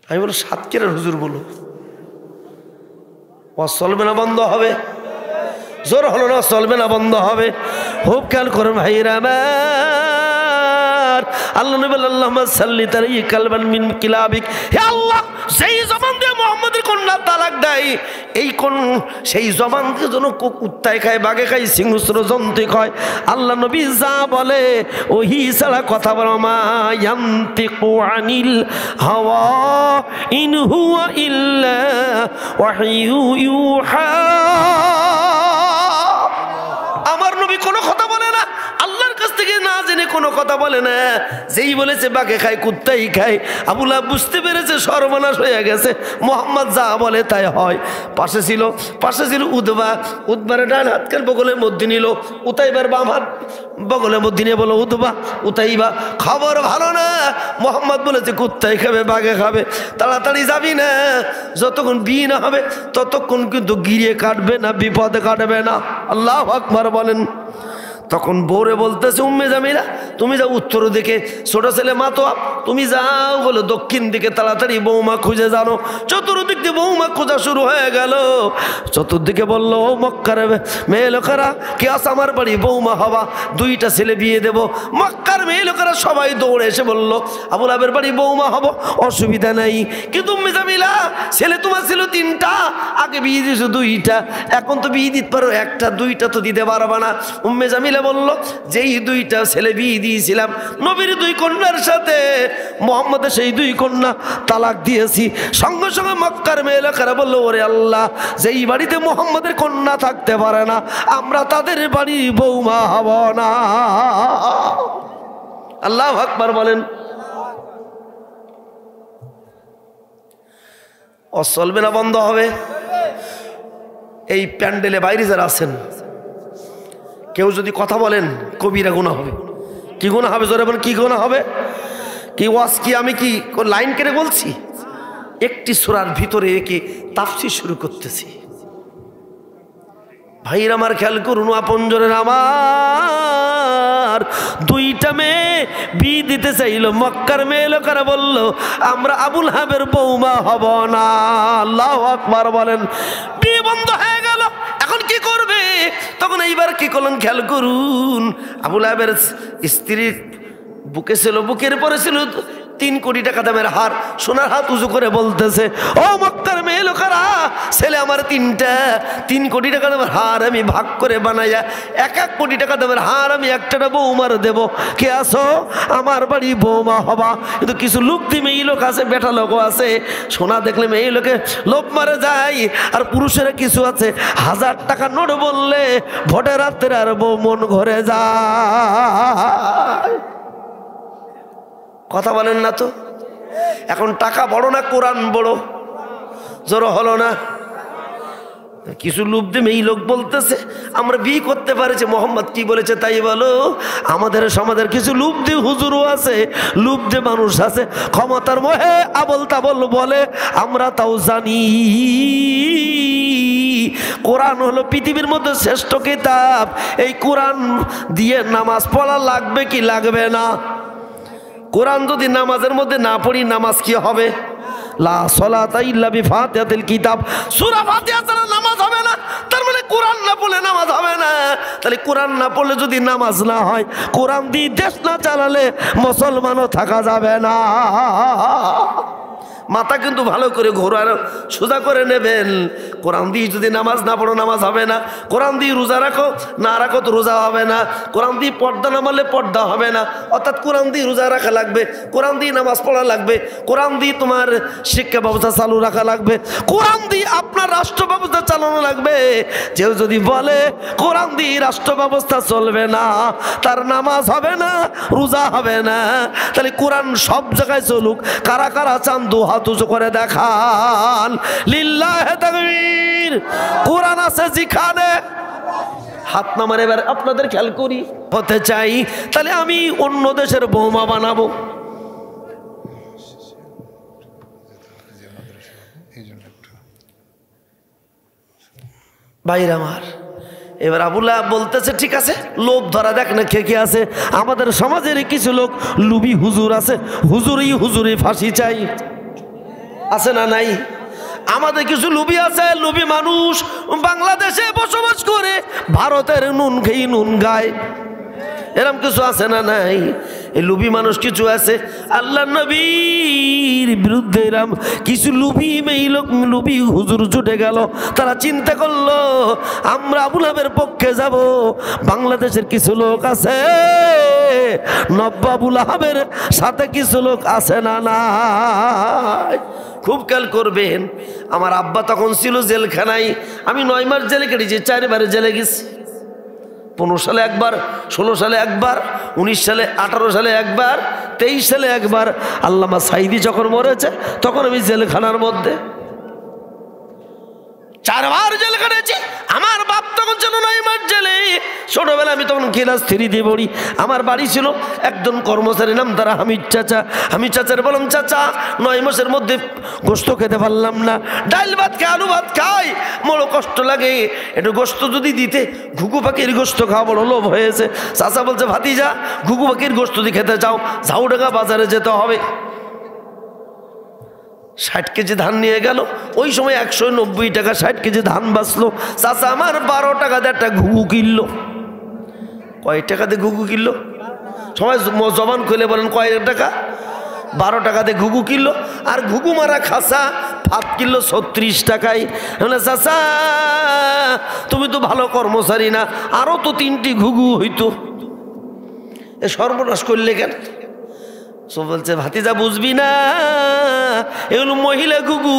আমি বলো সাতক্ষীরার হুজুর বলো, চলবে না বন্ধ হবে? জোর হলো না, চলবে না বন্ধ হবে? খুব খেয়াল করেন ভাইরা আমার, আল্লাহ নবী আল্লাহুম্মা সাল্লিত আলাইহি কালবান মিন কিলাবিক, হে আল্লাহ সেই জবান দিয়ে মুহাম্মদের কন্যা তালাক দেয়, এই কোন সেই জবান দিয়ে যেন কুত্তায় খায়, বাঘে খায়, সিংহস্র জন্তু খায়। আল্লাহ নবী যা বলে ওহি ছাড়া কথা বলে, মা ইয়ান্তিকু আনিল হাওয়া ইন হুয়া ইল্লা ওয়াহয়ু ইউহা। আমার নবী কোনো কথা বলে না, আল্লাহর কাছ থেকে না জেনে কোনো কথা বলে না। যেই বলেছে বাঘে খায়, কুত্তাই খায়, আবু লাহাব বুঝতে পেরেছে সর্বনাশ হয়ে গেছে, মোহাম্মদ যা বলে তাই হয়। পাশে ছিল উতবা, উতবার ডান হাতকের বগলের মধ্যে নিল, উতাইবার বাম হাত বগলের মধ্যে নিয়ে বলো উতাইবা খবর ভালো না, মোহাম্মদ বলেছে কুত্তাই খাবে, বাঘে খাবে, তাড়াতাড়ি যাবি না, যতক্ষণ বিয়ে না হবে ততক্ষণ কিন্তু গিরিয়ে কাটবে না, বিপদে কাটবে না। আল্লাহু আকবার বলেন। তখন বউরে বলতেছে উম্মে জামিলা তুমি যাও উত্তর দিকে, ছোট ছেলে মাতোয়াব তুমি যাও বলে দক্ষিণ দিকে, তাড়াতাড়ি বৌমা খুঁজে জানো। চতুর্দিক দিয়ে বৌমা খোঁজা শুরু হয়ে গেল। চতুর্দিকে বললো ও মক্কার মেয়ে লোকেরা কে আস আমার বাড়ি বৌমা হবা, দুইটা ছেলে বিয়ে দেব। মক্কার মেয়ে লোকেরা সবাই দৌড়ে এসে বললো আবু লাহাবের বাড়ি বৌমা হব, অসুবিধা নাই, কিন্তু উম্মে জামিলা ছেলে তোমার ছিল 3টা, আগে বিয়ে দিয়েছো 2টা, এখন তো বিয়ে দিতে পারো 1টা, 2টা তো দিতে পারবা না। উম্মে জামিলা বলল যেই 2টা ছেলে বিয়ে দিয়েছিলাম নবীর 2 কন্যার সাথে, মুহাম্মদের সেই 2 কন্যা তালাক দিয়েছি। সঙ্গে সঙ্গে মক্কার মেয়ে লোকেরা বললো ওরে আল্লাহ, যেই বাড়িতে মুহাম্মদের কন্যা থাকতে পারে না আমরা তাদের বাড়ি বৌমা হব না। আল্লাহু আকবার বলেন। চলবে না বন্ধ হবে? এই প্যান্ডেলে বাইরে যারা আছেন কেউ যদি কথা বলেন কবিরা গুনাহ হবে। কি গুনাহ হবে? জোরে বলেন কি গুনাহ হবে? কি ওয়াজ কি আমি কি লাইন কেটে বলছি? একটি সূরার ভিতরে একে তাফসীর শুরু করতেছি। ভাইরা আমার খেয়াল করুন, আপনজনের আমার 2টা মেয়ে বিয়ে দিতে চাইল, মক্কার মেয়ে লোকেরা বলল আমরা আবু লাহাবের বৌমা হব না। আল্লাহু আকবার বলেন। বিয়ে বন্ধ হয়ে গেল, এখন কি করবে? তখন এইবার কি করলেন খেয়াল করুন, আবু লাহাবের স্ত্রীর বুকে ছিল, বুকের পরে ছিল 3 কোটি টাকা দামের হার, সোনার হাত উঁচু করে বলতেছে ও মক্কার মেয়ে লোকেরা ছেলে আমার 3টা, 3 কোটি টাকা দামের হার আমি ভাগ করে বানাইয়া 1 কোটি টাকা দামের হার আমি একটা বৌমার দেব, কে আসো আমার বাড়ি বৌমা হবা। কিন্তু কিছু লোক দিয়ে মেয়ে লোক আছে, বেটা লোকও আছে, সোনা দেখলে মেয়ে লোকে লোভ মারে যায়। আর পুরুষেরা কিছু আছে 1000 টাকা নোট বললে ভোটের রাত্রে আর বউ মন ঘরে যায়। কথা বলেন না তো? এখন টাকা বড় না কোরআন বড়? জোর হলো না? কিছু লোভ দিয়ে এই লোক বলতেছে আমরা বিয়ে করতে পারেছি, মোহাম্মদ কি বলেছে তাই বলো। আমাদের সমাজের কিছু লোভ দিয়ে হুজুরও আছে, লোভ দিয়ে মানুষ আছে, ক্ষমতার মোহে আবল তাবল বলে। আমরা তাও জানি কোরআন হলো পৃথিবীর মধ্যে শ্রেষ্ঠ কিতাব। এই কোরআন দিয়ে নামাজ পড়া লাগবে কি লাগবে না? কোরআন যদি নামাজের মধ্যে না পড়ি নামাজ কি হবে? লা সালাতা ইল্লা বিফাতিহাতিল কিতাব, সূরা ফাতিহা ছাড়া নামাজ হবে না। তার মানে কোরআন না পড়লে নামাজ হবে না। তাহলে কোরআন না পড়লে যদি নামাজ না হয়, কোরআন দিয়ে দেশ না চালালে মুসলমানও থাকা যাবে না। মাথা কিন্তু ভালো করে ঘোরার সোজা করে নেবেন। কোরআন দিয়ে যদি নামাজ না পড়ো নামাজ হবে না, কোরআন দিয়ে রোজা রাখো না রাখো তো রোজা হবে না, কোরআন দিয়ে পর্দা না মারলে পর্দা হবে না। অর্থাৎ কোরআন দিয়ে রোজা রাখা লাগবে, কোরআন দিয়ে নামাজ পড়া লাগবে, কোরআন দিয়ে তোমার শিক্ষা ব্যবস্থা চালু রাখা লাগবে, কোরআন দিয়ে আপনার রাষ্ট্র ব্যবস্থা চালানো লাগবে। কেউ যদি বলে কোরআন দিয়ে রাষ্ট্র ব্যবস্থা চলবে না, তার নামাজ হবে না, রোজা হবে না। তাহলে কোরআন সব জায়গায় চলুক। কারা কারা চান 2 হাত হাত উঁচু করে দেখান, লিল্লাহে তাকবীর। কোরআন আছে যেখানে হাত নামান। এবার আপনাদের খেয়াল করি, হতে চাই তাহলে আমি অন্য দেশের বোমা বানাবো। ভাইরা আমার, এবার আবুল্লাহ বলতেছে ঠিক আছে, লোভ ধরা দেখ না কে কে আছে। আমাদের সমাজের কিছু লোক লুবি হুজুর আছে, হুজুরি ফাঁসি চাই, আছে না নাই? আমাদের কিছু লুবি আছে, লুবি মানুষ বাংলাদেশে বসবাস করে ভারতের নুন খেয়ে নুন গায়, এরম কিছু আছে না নাই? এই লুবি মানুষ কিছু আছে। আল্লাহ নবীর বিরুদ্ধে এরম কিছু লুবি মেইলোক লুবি হুজুর ছুটে গেল। তারা চিন্তা করলো আমরা আবু লাহাবের পক্ষে যাব। বাংলাদেশের কিছু লোক আছে, নব্য আবু লাহাবের সাথে কিছু লোক আছে না নাই? খুব খেয়াল করবেন, আমার আব্বা তখন ছিল জেলখানায়। আমি 9 মাস জেলে কেটেছি, 4 বারে জেলে গেছি। 15 সালে একবার, 16 সালে একবার, 19 সালে, 18 সালে একবার, 23 সালে একবার। আল্লামা সাইদি যখন মরেছে তখন আমি জেলখানার মধ্যে 4 বার জেল কাটেছি। আমার বাপ তখন ছিল 9 মাস জেলে। ছোটবেলা আমি তখন ক্লাস 3 দিয়ে পড়ি। আমার বাড়ি ছিল একজন কর্মচারী, নাম তারা হামিদ চাচা। আমি চাচার বললাম, চাচা 9 মাসের মধ্যে গোস্ত খেতে পারলাম না, ডাল ভাত খাই, আলু ভাত খাই, বড় কষ্ট লাগে, একটু গোস্ত যদি দিতে। ঘুঘু পাখির গোস্ত খাওয়া বড় লোভ হয়েছে। চাচা বলছে, ভাতিজা ঘুঘু পাখির গোস্ত দিয়ে খেতে চাও, ঝাউডাঙ্গা বাজারে যেতে হবে। 60 কেজি ধান নিয়ে গেল। ওই সময় 190 টাকা 60 কেজি ধান বাঁচলো। চাচা আমার 12 টাকা দিয়ে একটা ঘুঘু কিনলো। কয় টাকা দিয়ে ঘুঘু কিনলো? সবাই জবান খুলে বলেন, কয় টাকা? 12 টাকা দিয়ে ঘুঘু কিনলো। আর ঘুঘু মারা খাসা ভাত কিনলো 36 টাকায়। চাচা তুমি তো ভালো কর্মচারী না, আরো তো 3টি ঘুঘু হইতো, এ সর্বনাশ করলে কেন? সব বলছে, ভাতিজা বুঝবি না, এগুলো মহিলা ঘুঘু।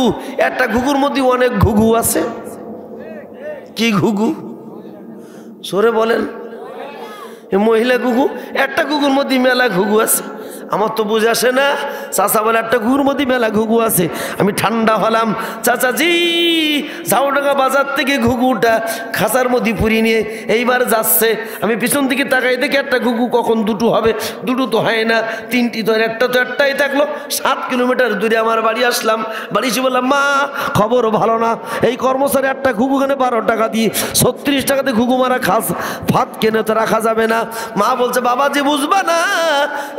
একটা ঘুঘুর মধ্যে অনেক ঘুঘু আছে। কি ঘুঘু? সরে বলেন। মহিলা ঘুঘু, একটা ঘুঘুর মধ্যে মেলা ঘুঘু আছে। আমার তো বুঝে আসে না। চাচা বলে, একটা ঘুঘুর মধ্যে মেলা ঘুঘু আছে। আমি ঠান্ডা হলাম, চাচাজি ঝাউডাঙ্গা বাজার থেকে ঘুঘুটা খাঁচার মধ্যে পুরিয়ে নিয়ে এইবার যাচ্ছে। আমি পিছন দিকে তাকাই দেখি একটা ঘুঘু, কখন দুটো হবে? দুটো তো হয় না, 3টি তো, একটা তো একটাই থাকলো। 7 কিলোমিটার দূরে আমার বাড়ি আসলাম। বাড়ি এসে বললাম, মা খবর ভালো না, এই কর্মচারী একটা ঘুঘু কেনে 12 টাকা দিয়ে, 36 টাকাতে ঘুঘু মারা খাস ভাত কেনে তো রাখা যাবে না। মা বলছে, বাবা যে বুঝবা না,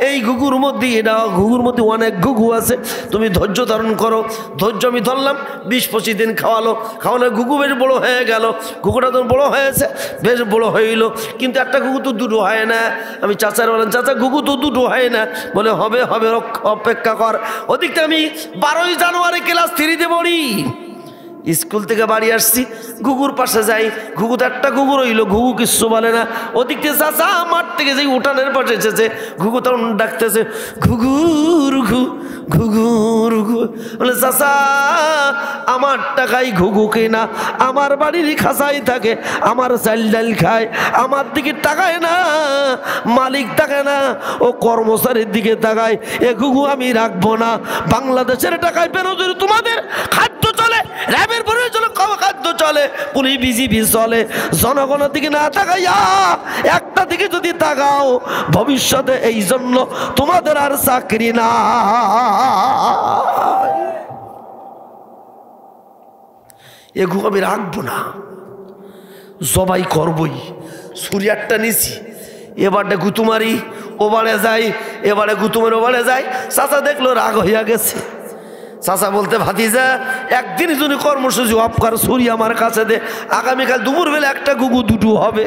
এই ঘুঘুর মধ্যে, এটা ঘুঘুর মধ্যে অনেক ঘুঘু আছে, তুমি ধৈর্য ধারণ করো। ধৈর্য আমি ধরলাম। 20-25 দিন খাওয়ানো ঘুঘু বেশ বড় হয়ে গেল। ঘুঘুটা তো বড় হয়েছে, বেশ বড় হইল, কিন্তু একটা ঘুঘু তো দুটো হয় না। আমি চাচার বলেন, চাচা ঘুঘু তো দুটো হয় না। বলে, হবে হবে, অপেক্ষা কর। ওদিকটা আমি 12ই জানুয়ারি ক্লাস 3-তে পড়ি। স্কুল থেকে বাড়ি আসছি, ঘুঘুর পাশে যাই, ঘুঘুতে একটা ঘুঘু রইল, ঘুঘু কিচ্ছু বলে না। ওদিক থেকে চাচা মাঠ থেকে যেই উঠানের পাশে এসেছে, ঘুঘু তখন ডাকতেছে, ঘুঘুর ঘু ঘুঘুর ঘু। বলে, চাচা আমার টাকাই ঘুঘু কেনা, আমার বাড়ির খাঁচাই থাকে, আমার চাল ডাল খায়, আমার দিকে তাকায় না, মালিক তাকায় না, ও কর্মচারীর দিকে তাকায়। এ ঘুঘু আমি রাখবো না। বাংলাদেশের টাকায় বেরোজগারি, তোমাদের খাদ্য চলে, র্যাবের প্রয়োজনে খাদ্য চলে, পুলিশ বিজিবি চলে, জনগণের দিকে না তাকাইয়া একটা দিকে যদি তাকাও, ভবিষ্যতে এই জন্য তোমাদের আর চাকরি না। এগু আমি রাখবো না, জবাই করবই। সুরিয়ারটা নিছি, এবারে গুতুমারি, ওবারে যাই, এবারে গুতুমারি, ওবারে যাই। চাচা দেখলো রাগ হইয়া গেছে। চাচা বলতে, ভাতিজা একদিন যদি কর্মসূচি অফ কর, ছুরি আমার কাছে দে, আগামীকাল দুপুরবেলা একটা ঘুঘু দুটো হবে।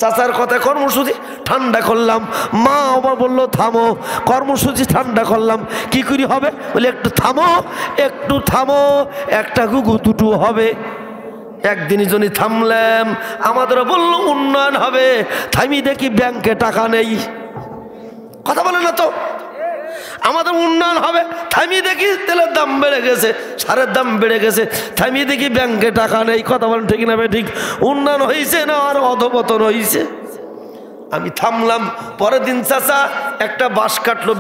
চাচার কথায় কর্মসূচি ঠান্ডা করলাম। মা আবার বললো, থামো, কর্মসূচি ঠান্ডা করলাম, কি করি হবে? বলে, একটু থামো, একটু থামো, একটা ঘুঘু দুটো হবে। একদিনই জন্য থামলাম। আমাদের বললো উন্নয়ন হবে, থামি দেখি ব্যাংকে টাকা নেই। কথা বলে না তো, আমাদের উন্নয়ন হবে, থামিয়ে দেখি তেলের দাম বেড়ে গেছে, সারের দাম বেড়ে গেছে, থামিয়ে দেখি ব্যাংকে টাকা নেই। কথা বলেন ঠিক না? ঠিক। উন্নয়ন হয়েছে না আর অধপতন হয়েছে? আমি থামলাম। পরের দিন চাচা একটা বাঁশ কাটলো,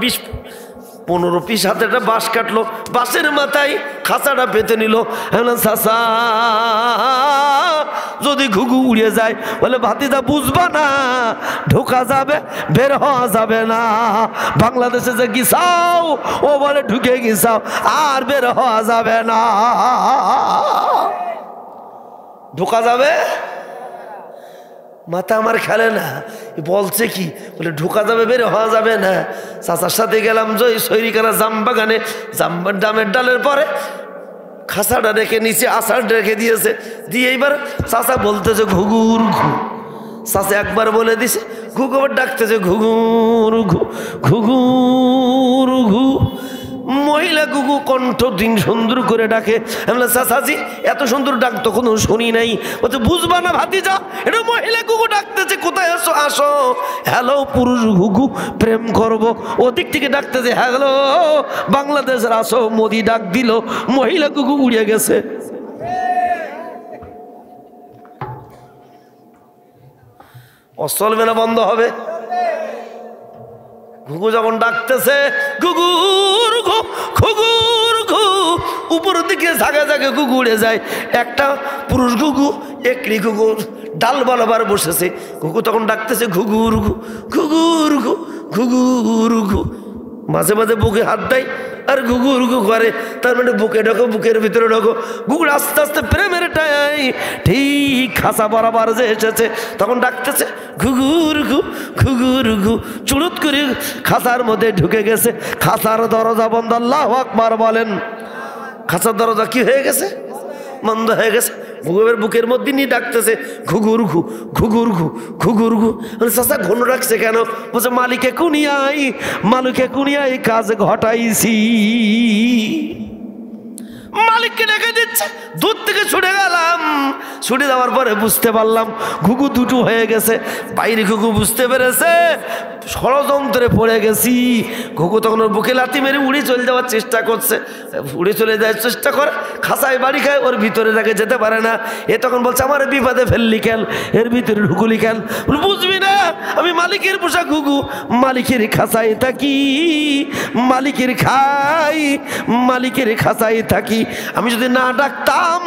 15 পিস হাতে একটা বাঁশ কাটলো, বাঁশের মাথায় খাঁচাটা পেতে নিল। চাচা যদি ঘুঘু উড়ে যায়, বলে ভাতিজা বুঝবা না, ঢোকা যাবে বের হওয়া যাবে না। বাংলাদেশে যে গিসাও, ও বলে ঢুকে গিসাও, আর বের হওয়া যাবে না। ঢোকা যাবে, মাথা আমার খেলে না, বলছে কি, বলে ঢোকা যাবে বের হওয়া যাবে না। চাচার সাথে গেলাম সৈরিকানা জাম বাগানে, জামের ডালের পরে খাঁচাটা রেখে নিচে আষাঢ় রেখে দিয়েছে, দিয়ে এইবার চাচা বলতেছে ঘুঘুর ঘু। চাচা একবার বলে দিছে, ঘুঘু আবার ডাকতেছে ঘুঘুর ঘু, ঘুঘুর ঘু। মহিলা ঘুঘু কণ্ঠ দিন সুন্দর করে ডাকে। চাচাজি এত সুন্দর ডাক তো কোনো শুনি নাই। বলছে বুঝবা না ভাতিজা, এটা মহিলা ঘুঘু ডাকতেছে, কোথায় আসো আসো। হ্যালো পুরুষ ঘুঘু, প্রেম করবো। ওদিক থেকে ডাকতেছে হ্যালো বাংলাদেশের আসো, মোদি ডাক দিল, মহিলা ঘুঘু উড়ে গেছে। চলবে না, বন্ধ হবে। ঘুঘু যখন ডাকতেছে ঘুঘুর ঘু, ঘুঘুর ঘু, উপরের দিকে জাগে জাগে ঘুঘু উড়ে যায়। একটা পুরুষ ঘুঘু একটি ঘুঘুর ডাল বরাবর বসেছে। ঘুঘু তখন ডাকতেছে ঘুঘুর ঘু, ঘুঘুর ঘু, ঘুঘুর ঘু। মাঝে মাঝে বুকে হাত দেয় আর ঘুঘুর ঘু করে, তার মানে বুকে ঢোকো, বুকের ভিতরে ঢোকো। ঘুঘুর আস্তে আস্তে প্রেমের টাই ঠিক খাঁচা বরাবর যে এসেছে, তখন ডাকতেছে ঘুঘুর ঘু, ঘুঘুর ঘু। চুরুত করে খাঁচার মধ্যে ঢুকে গেছে। খাঁচার দরজা বন্ধ। আল্লাহু আকবার বলেন। খাঁচার দরজা কি হয়ে গেছে? বন্ধ হয়ে গেছে। ঘুঘুরের বুকের মধ্যে নিয়ে ডাকতেছে ঘুঘুর ঘু, ঘুঘুর ঘু, ঘুঘুর ঘু। চাচা ঘন রাখছে কেন? বলছে মালিকে কুনিয়াই, মালিকে কুনিয়াই কাজ ঘটাইছি। মালিককে ডেকে দিচ্ছে। দূর থেকে ছুটে গেলাম, ছুটে যাওয়ার পরে বুঝতে পারলাম ঘুঘু দুটো হয়ে গেছে। বাইরে ঘুঘু বুঝতে পেরেছে ষড়যন্ত্রে পড়ে গেছি। ঘুঘু তখন ওর বুকে লাথি মেরে উড়ে চলে যাওয়ার চেষ্টা করছে, উড়ে চলে যাওয়ার চেষ্টা করে, খাঁচায় বাড়ি খায়, ওর ভিতরে তাকে যেতে পারে না। এ তখন বলছে আমার বিপদে ফেললি কেন, এর ভিতরে ঢুকুলি কেন? বুঝবি না, আমি মালিকের পোষা ঘুঘু, মালিকের খাঁচায় থাকি, মালিকের খাই, মালিকের খাঁচায় থাকি। আমি যদি না ডাকতাম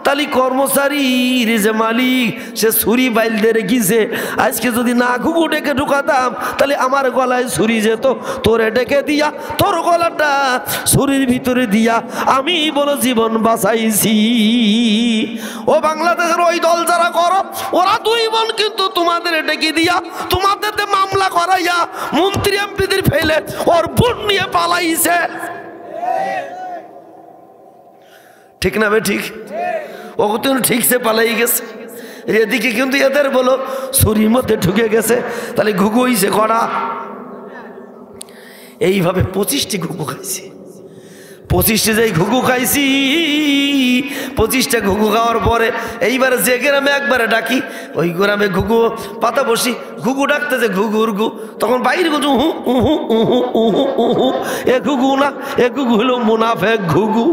তাহলে কর্মচারীর যে মালিক সে ছুরি বাইল দিয়ে রেখেছে, আজকে যদি না ঘুঘু ডেকে ঢুকাতাম তাহলে আমার গলায় ছুরি যেত। তোরে ডেকে দিয়া তোর গলাটা ছুরির ভিতরে দিয়া আমি বলো জীবন বাঁচাইছি। ও বাংলাদেশের ওই দল যারা করো, ওরা 2 বোন কিন্তু তোমাদের ডেকে দিয়া তোমাদের মামলা করাইয়া মন্ত্রী এমপিদের ফেলে ওর বোন নিয়ে পালাইছে। ঠিক না বে ঠিক? ও কিন্তু ঠিকছে পালাই গেছে। এদিকে কিন্তু এদের বলো ছুরির মধ্যে ঢুকে গেছে। তাহলে ঘুঘু হইছে কড়া। এইভাবে 25টি ঘুঘু খাইছি। 25টি যেই ঘুঘু খাইছি, 25টা ঘুঘু খাওয়ার পরে এইবার যে গ্রামে একবারে ডাকি, ওই গ্রামে ঘুঘু পাতা বসি, ঘুঘু ডাকতেছে ঘুঘুর ঘু। তখন বাইরে ঘুঘু উহু উহু উহু উহু উহু। এ ঘুঘু না, এ ঘুঘু হলো মুনাফেক ঘুঘু।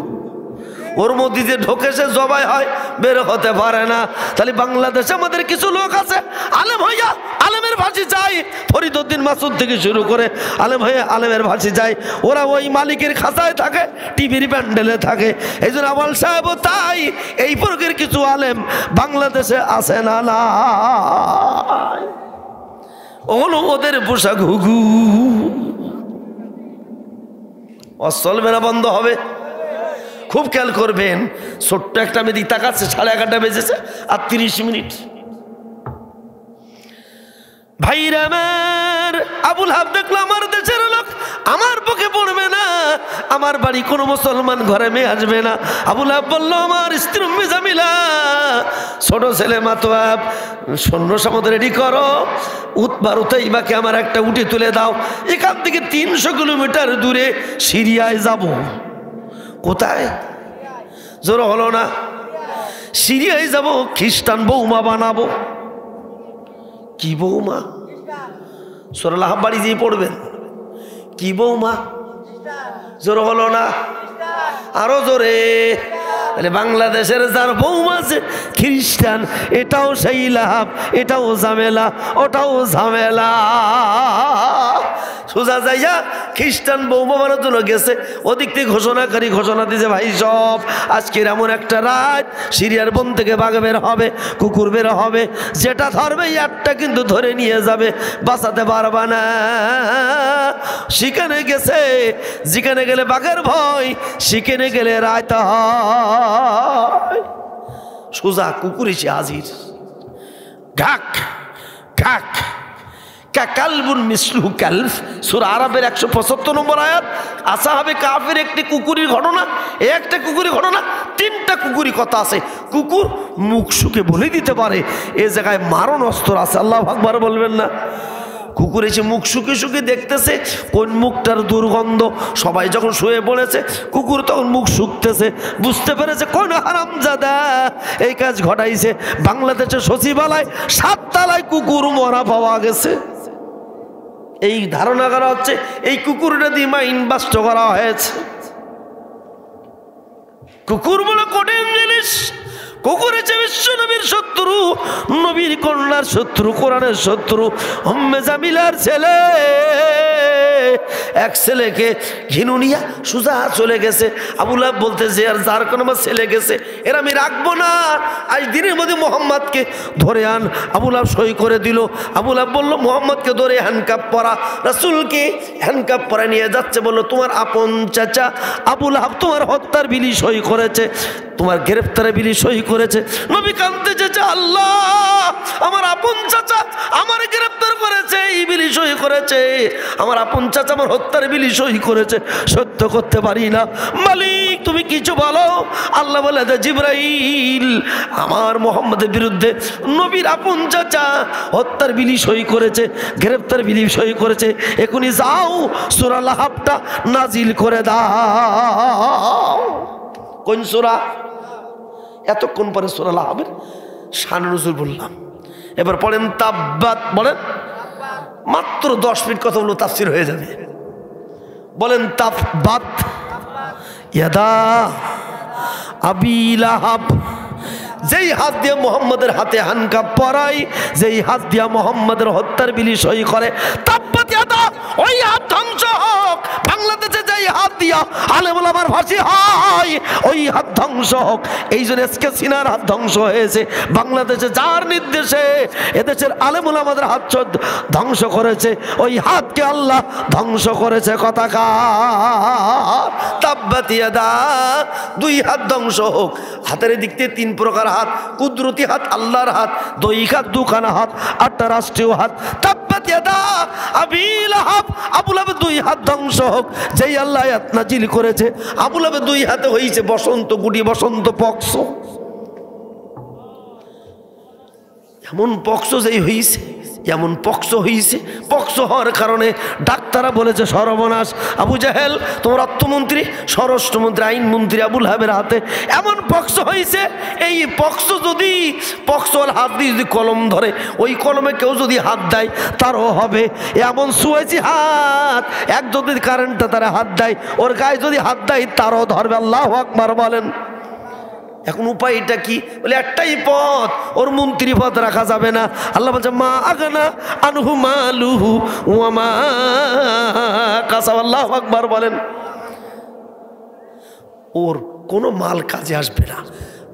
ওর মধ্যে যে ঢোকে সে জবাই হয়, বের হতে পারে না। তাহলে বাংলাদেশে আমাদের কিছু লোক আছে আলেম হইয়া আলেমের ভাষী চাই, ফরিদউদ্দিন মাসুদ থেকে শুরু করে আলেম হয়ে আলেমের ভাষী চাই। ওরা ওই মালিকের খাঁচায় থাকে, টিভির প্যান্ডেলে থাকে। এই জন্য আওয়াল সাহেব তাই এই প্রকার কিছু আলেম বাংলাদেশে আছে না না, ওগুলো ওদের পোষা ঘুঘু। চলবে না, বন্ধ হবে। খুব খেয়াল করবেন। ছোট্ট একটা মেয়ে তাকাচ্ছে, 11:30 বেজেছে আর 30 মিনিট। ভাইরা আমার, আবুল হাব দেখলো আমার দেশের লোক, আমার পক্ষে পড়বে না, আমার বাড়ি কোনো মুসলমান ঘরে মেয়ে আসবে না। আবুল হাব বললো আমার স্ত্রী উম্মে জামিলা, ছোট ছেলে মাতোয়াব, সৈন্য সামন্ত রেডি করো, উতবার উতাইবাকে আমার একটা উঠে তুলে দাও। এখান থেকে 300 কিলোমিটার দূরে সিরিয়ায় যাব। কোথায়? জোর হলো না? সিরিয়ায় যাব, খ্রিস্টান বৌমা বানাবো। কি বৌমা? সূরা বাড়ি দিয়ে পড়বেন। কি বৌমা? জোর হলো না? আরো জোরে। বাংলাদেশের যার বৌমা আছে খ্রিস্টান, এটাও সেই লাভ, এটাও ঝামেলা, ওটাও ঝামেলা। সোজা যাইয়া খ্রিস্টান বৌমার জন্য গেছে, ওদিক থেকে ঘোষণাকারী ঘোষণা দিয়েছে, ভাই সব আজকের এমন একটা রাত সিরিয়ার বন থেকে বাঘ বের হবে, কুকুর বের হবে, যেটা ধরবে একটা কিন্তু ধরে নিয়ে যাবে, বাঁচাতে পারবা না। সেখানে গেছে, যেখানে গেলে বাঘের ভয়, সেখানে গেলে রাত হয়। সোজা কুকুর এসে হাজির, ঘাক ঘাক কালবুন মিসলু কালফ, সূরা আরাফের 175 নম্বর আয়াত। আসহাবে কাফের একটি কুকুরের ঘটনা, একটা কুকুরের ঘটনা, তিনটা কুকুরি কথা আছে। কুকুর মুখ শুকে বলে দিতে পারে এ জায়গায় মারণ অস্ত্র আছে, আল্লাহু আকবার বলবেন না? কুকুর এসে মুখ শুকে শুকে দেখতেছে কোন মুখটার দুর্গন্ধ। সবাই যখন শুয়ে পড়েছে, কুকুর তখন মুখ শুকতেছে, বুঝতে পেরেছে কোন হারামজাদা এই কাজ ঘটাইছে। বাংলাদেশের সচিবালয় 7 তলায় কুকুর মরা পাওয়া গেছে। এই ধারণা করা হচ্ছে এই কুকুরটা দিয়ে মাইন বাস্ট করা হয়েছে। কুকুর বলে কঠিন জিনিস। কুকুর হচ্ছে বিশ্ব নবীর শত্রু, নবীর কন্যার শত্রু, কোরআনের শত্রু। উম্মে জামিলার ছেলে, এক ছেলেকে ঘিনু নিয়া সুজা চলে গেছে। আবু লাহাব বলতেছে, আর যার কোন আমার ছেলে গেছে এর আমি রাখবো না, আজ দিনের মধ্যে মোহাম্মদকে ধরে আন। আবু লাহাব সই করে দিল। আবু লাহাব বলল, মোহাম্মদকে ধরে হ্যান্ডকাপ পরা, রাসূলকে হ্যান্ডকাপ পরা নিয়ে যাচ্ছে। বললো, তোমার আপন চাচা আবু লাহাব তোমার হত্যার বিলি সই করেছে, তোমার গ্রেফতারে বিলি সই করেছে। নবী কাঁদতে চেয়েছে, আল্লাহ আমার আপন চাচা আমার গ্রেফতার করেছে, এই বিলি সই করেছে, আমার আপন চাচা আমার হত্যার বিলি সই করেছে, সত্য করতে পারি না। মালিক তুমি কিছু বলো। আল্লাহ বলে, জিবরাইল আমার মোহাম্মদের বিরুদ্ধে নবীর আপন চাচা হত্যার বিলি সই করেছে, গ্রেফতার বিলি সই করেছে, এখনই যাও সূরা লাহাবটা নাজিল করে দাও। কোন সূরা? এতক্ষণ পরে সূরা লাহাবের শান নজুল বললাম। এবার পড়েন তাব্বাত, বলেন মাত্র 10 মিনিট কথা বলবো, তাফসীর হয়ে যাবে। বলেন তাব্বাত ইয়াদা আবি লাহাব, যেই হাত দিয়ে মোহাম্মদের হাতে হানকাপ পরাই, যেই হাত দিয়া মোহাম্মদের হত্যার বিলি সই করে, তাব্বাত ইয়াদা, ওই হাত ধ্বংস হোক। বাংলাদেশে যেই হাত দিয়া আলেম ওলামার ফাঁসি হয়, ওই হাত ধ্বংস হোক। এই জন্য এসকে সিনার হাত ধ্বংস হয়েছে। বাংলাদেশে যার নির্দেশে এদেশের আলেম ওলামাদের হাত ধ্বংস করেছে, ওই হাতকে আল্লাহ ধ্বংস করেছে। কথাকার তাব্বাত ইয়াদা, 2 হাত ধ্বংস হোক। হাতের দিক থেকে 3 প্রকার হাত: কুদরতি হাত, আল্লাহর হাত; দৈহিক হাত, 2খানা হাত; 8টা রাষ্ট্রীয় হাত। তাব্বাত ইয়াদা আবি লাহাব, আবু লাহাবের 2 হাত ধ্বংস হোক। যেই আল্লাহ আয়াত নাজিল করেছে, আবু লাহাবের 2 হাতে হয়েছে বসন্ত গুটি, বসন্ত পক্স। এমন পক্স যেই হয়েছে, এমন পক্স হয়েছে, পক্স হওয়ার কারণে ডাক্তাররা বলেছে সর্বনাশ। আবু জাহেল তোমার অর্থমন্ত্রী, স্বরাষ্ট্রমন্ত্রী, আইনমন্ত্রী আবু লাহাবের হাতে এমন পক্স হয়েছে। এই পক্স যদি পক্সওয়াল হাত দিয়ে যদি কলম ধরে, ওই কলমে কেউ যদি হাত দেয় তারও হবে। এমন সুয়েছি হাত, এক যদি কারেন্টটা তারা হাত দেয়, ওর গায়ে যদি হাত দেয় তারও ধরবে। আল্লাহু আকবার বলেন। এখন উপায়টা কি? বলে একটাই পথ, ওর মন্ত্রী পদ রাখা যাবে না। আল্লাহ বলছে, মা আগানা আনহু মালুহু ওয়া মা কাসাব। আল্লাহু আকবার বলেন। ওর কোনো মাল কাজে আসবে না,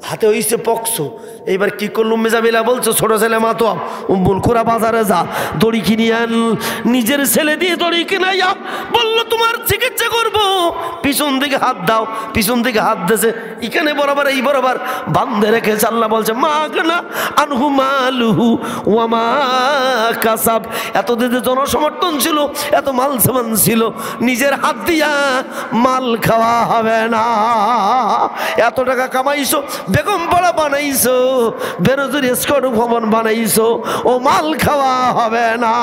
হাতে হইছে পক্স। এইবার কি করল? উম্মে জামিলা বলছো, ছোট ছেলে মাতোয়াব, উম্মুল কুরা বাজারে যা, দড়ি কিনে আন। নিজের ছেলে দিয়ে দড়ি কিনাইয়া বললো, তোমার চিকিৎসা করবো, পিছন দিকে হাত দাও। পিছন দিকে হাত দিয়েছে, এখানে বরাবর এই বরাবর বান্ধে রেখেছে। আল্লাহ বলছে, মা আগনা আনহু মালুহু ওয়া মা কাসাব। এতদিন জনসমর্থন ছিল, এত মাল সামান ছিল, নিজের হাত দিয়া মাল খাওয়া হবে না। এত টাকা কামাইছো, বেগম পাড়া বানাইছো, বেরোজুরি স্কট ভবন বানাইছো, ও মাল খাওয়া হবে না।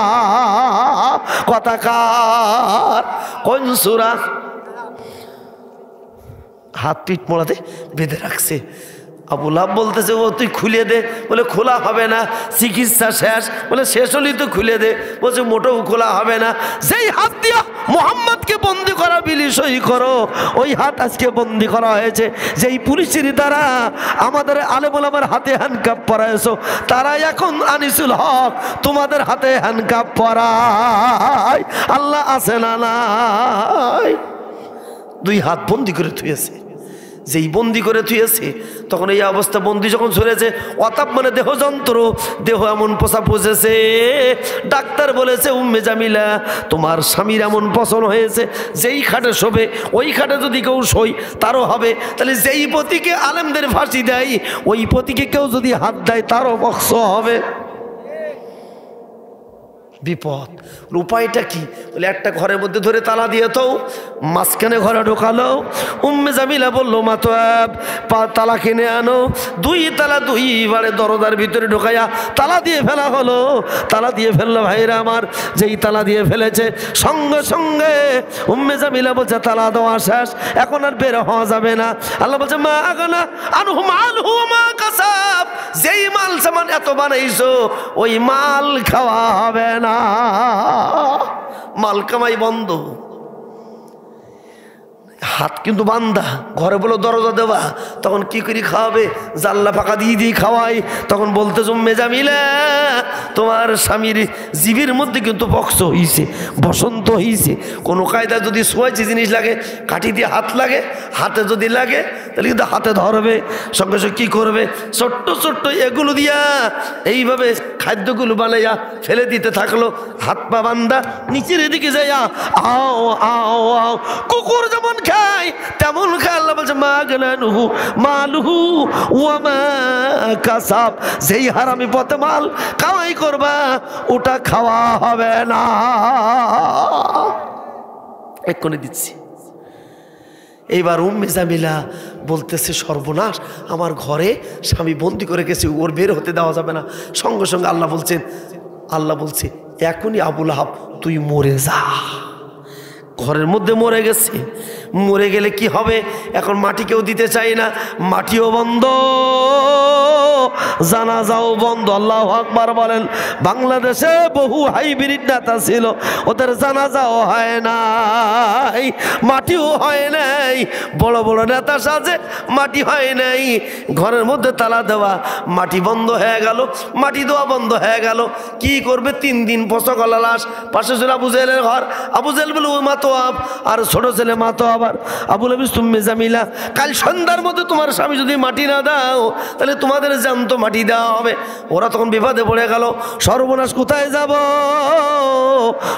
কথাকার কোন সূরা? হাত পিঠ মোড়াতে বেঁধে রাখছে। আবু লাহাব বলতেছে ও তুই খুলে দে, বলে খোলা হবে না, চিকিৎসা শেষ, বলে শেষ হলেই তো খুলে দে, বলছে মোটেও খোলা হবে না। যেই হাত দিয়া মোহাম্মদকে বন্দি করা বিলি সই করো, ওই হাত আজকে বন্দি করা হয়েছে। যেই পুলিশের দ্বারা আমাদের আলেম ওলামার হাতে হ্যান্ডকাপ পরাইছো, তারা এখন আনিসুল হক তোমাদের হাতে হ্যান্ডকাপ পরায়। আল্লাহ আছে না নাই? দুই হাত বন্দি করে থুয়েছে। যেই বন্দি করে থুয়েছে তখন এই অবস্থা, বন্দি যখন ঝরেছে, অতাপ মানে দেহ যন্ত্র, দেহ এমন পোষা পচেছে। ডাক্তার বলেছে উম্মে জামিলা তোমার স্বামীর এমন পছন্দ হয়েছে, যেই খাটে শোবে ওই খাটে যদি কেউ শোয় তারও হবে। তাহলে যেই পতিকে আলেমদের ফাঁসি দেয়, ওই পতিকে কেউ যদি হাত দেয় তারও বক্স হবে। বিপদ। উপায়টা কি? বলে একটা ঘরের মধ্যে ধরে তালা দিয়ে তো মাঝখানে ঘরে ঢোকালো। উম্মে জামিলা বললো মাতোয়াব তালা কিনে আনো। দুই তালা দুইবারে দরজার ভিতরে ঢোকাইয়া তালা দিয়ে ফেলা হলো। তালা দিয়ে ফেললো ভাইরা আমার। যেই তালা দিয়ে ফেলেছে সঙ্গে সঙ্গে উম্মে জামিলা বলছে তালা দেওয়া শেষ, এখন আর বের হওয়া যাবে না। আল্লাহ বলছে মা আগানা আনহু মালহু মা কাসাব, যেই মাল সামান এত বানাইছো ওই মাল খাওয়া হবে না, মাল কামাই বন্ধ। হাত কিন্তু বান্ধা, ঘরে বলো দরজা দেওয়া, তখন কি করে খাওয়াবে? জানলা ফাঁকা দিয়ে দিয়ে খাওয়াই। তখন বলতে উম্মে জামিলা তোমার স্বামীর জিভের মধ্যে কিন্তু বক্স হইছে, বসন্ত হইছে। কোনো কায়দা যদি সোয়াইছে জিনিস লাগে, কাঠি দিয়ে হাত লাগে, হাতে যদি লাগে তাহলে কিন্তু হাতে ধরবে। সঙ্গে সঙ্গে কী করবে? ছোট্ট ছোট্ট এগুলো দিয়া এইভাবে খাদ্যগুলো বানাইয়া ফেলে দিতে থাকলো। হাত পা বান্ধা নিচের এদিকে যাইয়া আও আও আও, কুকুর যেমন খায় তেমন খায়। আল্লাহ বলছে মা গানানুহু মালুহু ওয়া মা কাসাব, যেই হারামি পথে মাল কামাই করবা ওটা খাওয়া হবে না। এক্ষুনি দিচ্ছি। এইবার উম্মে জামিলা বলতেছে সর্বনাশ, আমার ঘরে স্বামী বন্দি করে গেছে, ওর বের হতে দেওয়া যাবে না। সঙ্গে সঙ্গে আল্লাহ বলছে এখনই আবু লাহাব তুই মরে যা। ঘরের মধ্যে মরে গেছে, মরে গেলে কি হবে? এখন মাটি কেউ দিতে চাই না, মাটিও বন্ধ, জানাজাও বন্ধ। আল্লাহু আকবার বলেন। বাংলাদেশে বহু হাইব্রিড নেতা ছিল, ওদের জানাজাও হয় নাই, মাটিও হয় নাই। বড় বড় নেতা সাজে, মাটি হয় নাই। ঘরের মধ্যে তালা দেওয়া, মাটি বন্ধ হয়ে গেল, মাটি দেওয়া বন্ধ হয়ে গেল। কি করবে? 3 দিন পচা গলা লাশ। পাশে ছিল আবু জেহেলের ঘর। আবু জেহেল বলে ও মাতোয়াব, আর ছোট ছেলে মাতোয়াব আর আবু লাবিস উম্মে জামিলা, কাল সন্ধ্যার মধ্যে তোমার স্বামী যদি মাটি না দাও তাহলে তোমাদের জ্যান্ত মাটি দেওয়া হবে। ওরা তখন বিপদে পড়ে গেল, সর্বনাশ কোথায় যাব?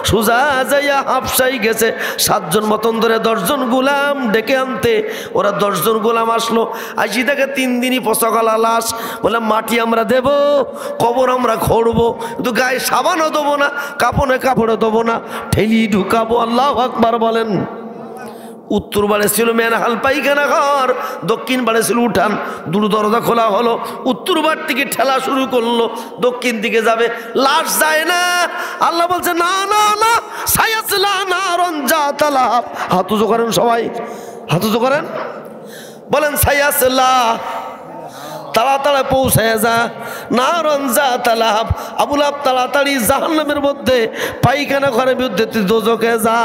সোজা যাইয়া হাফসাই গেছে 7 জন মতন ধরে 10 জন গোলাম ডেকে আনতে। ওরা 10 জন গোলাম আসলো, আসি থেকে 3 দিনই পচা গলা লাশ। বলে মাটি আমরা দেব, কবর আমরা খড়বো, কিন্তু গায়ে সাবানও দেবো না, কাপড়ে কাপড়ও দেবো না, ঠেলি ঢুকাবো। আল্লাহু আকবার বলেন। উত্তর বাড়ে ছিল মেনহাল পায়খানা ঘর, দক্ষিণ বাড়ে ছিল উঠান। দুটো দরজা খোলা হলো, উত্তর বার থেকে ঠেলা শুরু করলো, দক্ষিণ দিকে যাবে, লাশ যায় না। আল্লাহ বলছে না না না, সায়াসলা নারন যাতা লাহাব। হাত উঁচু করেন সবাই, হাত উঁচু করেন, বলেন সায়াসলা, তাড়াতাড়ি পৌঁছায় যা নারন যাতা লাহাব। আবু লাহাব তাড়াতাড়ি জাহান্নামের মধ্যে পায়খানা ঘরের বিরুদ্ধে তুই দোজখে যা।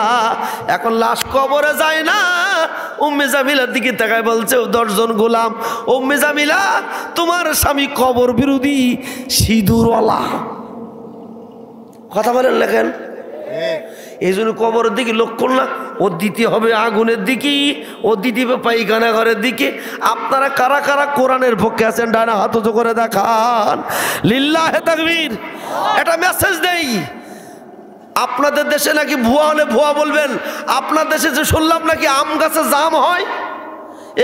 এখন লাশ কবরে যায় না। উম্মে জামিলার দিকে তাকায় বলছে 10 জন গোলাম, উম্মে জামিলা তোমার স্বামী কবর বিরোধী সিঁদুরওয়ালা। কথা বলেন লেখেন। এই জন্য কবরের দিকে লক্ষ্য না, ও দিতে হবে আগুনের দিকে, ও দিতে হবে পায়খানা ঘরের দিকে। আপনারা কারা কারা কোরআনের পক্ষে আছেন ডানা হাত উঁচু করে দেখান। লিল্লাহে তাকবীর। এটা মেসেজ দেই, আপনাদের দেশে নাকি ভুয়া হলে ভুয়া বলবেন। আপনার দেশে যে শুনলাম নাকি আম গাছে জাম হয়,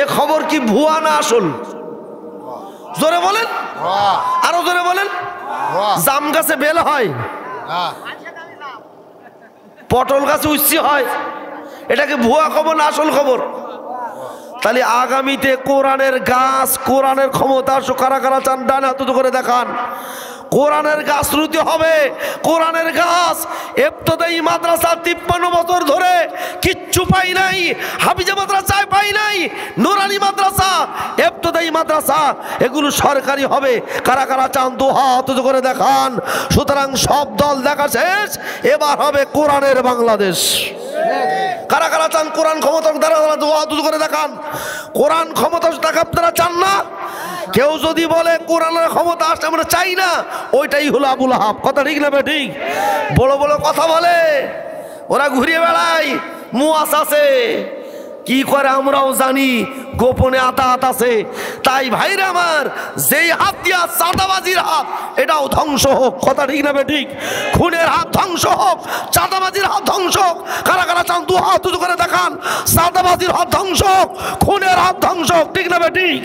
এ খবর কি ভুয়া না আসল? জোরে বলেন, আরো জোরে বলেন। জাম গাছে বেল হয়, পটল গাছে উচ্ছি হয়, এটাকে ভুয়া খবর না আসল খবর? তাহলে আগামীতে কোরআনের গাছ, কোরআনের ক্ষমতা কারা কারা চান ডানা হাত উঁচু করে দেখান। কোরআনের গাছ রুতি হবে, কোরআনের গাছ। ইবতদায়ী মাদ্রাসা 53 বছর ধরে কিচ্ছু পাই নাই, হাফিজা মাদ্রাসায় পাই নাই, নুরানি মাদ্রাসা, ইবতদায়ী মাদ্রাসা এগুলো সরকারি হবে। কারা কারা চান দু হাত উঁচু করে দেখান। সুতরাং সব দল দেখা শেষ, এবার হবে কোরআনের বাংলাদেশ। কারা কারা চান কোরআন ক্ষমতা, তারা দু হাত উঁচু করে দেখান। কোরআন ক্ষমতা টাকা আপনারা চান না? কেউ যদি বলে কোরআনের ক্ষমতা আসলে আমরা চাই না, ওইটাই হলো আবুল আহাব। কথা ঠিক না ঠিক? বড় বড় কথা বলে, ওরা ঘুরিয়ে বেড়ায়, মুয়াস আছে কি করে আমরাও জানি, গোপনে আতাত আছে। তাই ভাইরা আমার, যেই হাত দিয়া চাঁদাবাজির হাত, এটাও ধ্বংস হোক। কথা ঠিক না ঠিক? খুনের হাত ধ্বংস হোক, চাঁদাবাজির হাত ধ্বংস হোক। কারা কারা চান দু হাত উঁচু করে দেখান। চাঁদাবাজির হাত ধ্বংস হোক, খুনের হাত ধ্বংস হোক। ঠিক না ঠিক?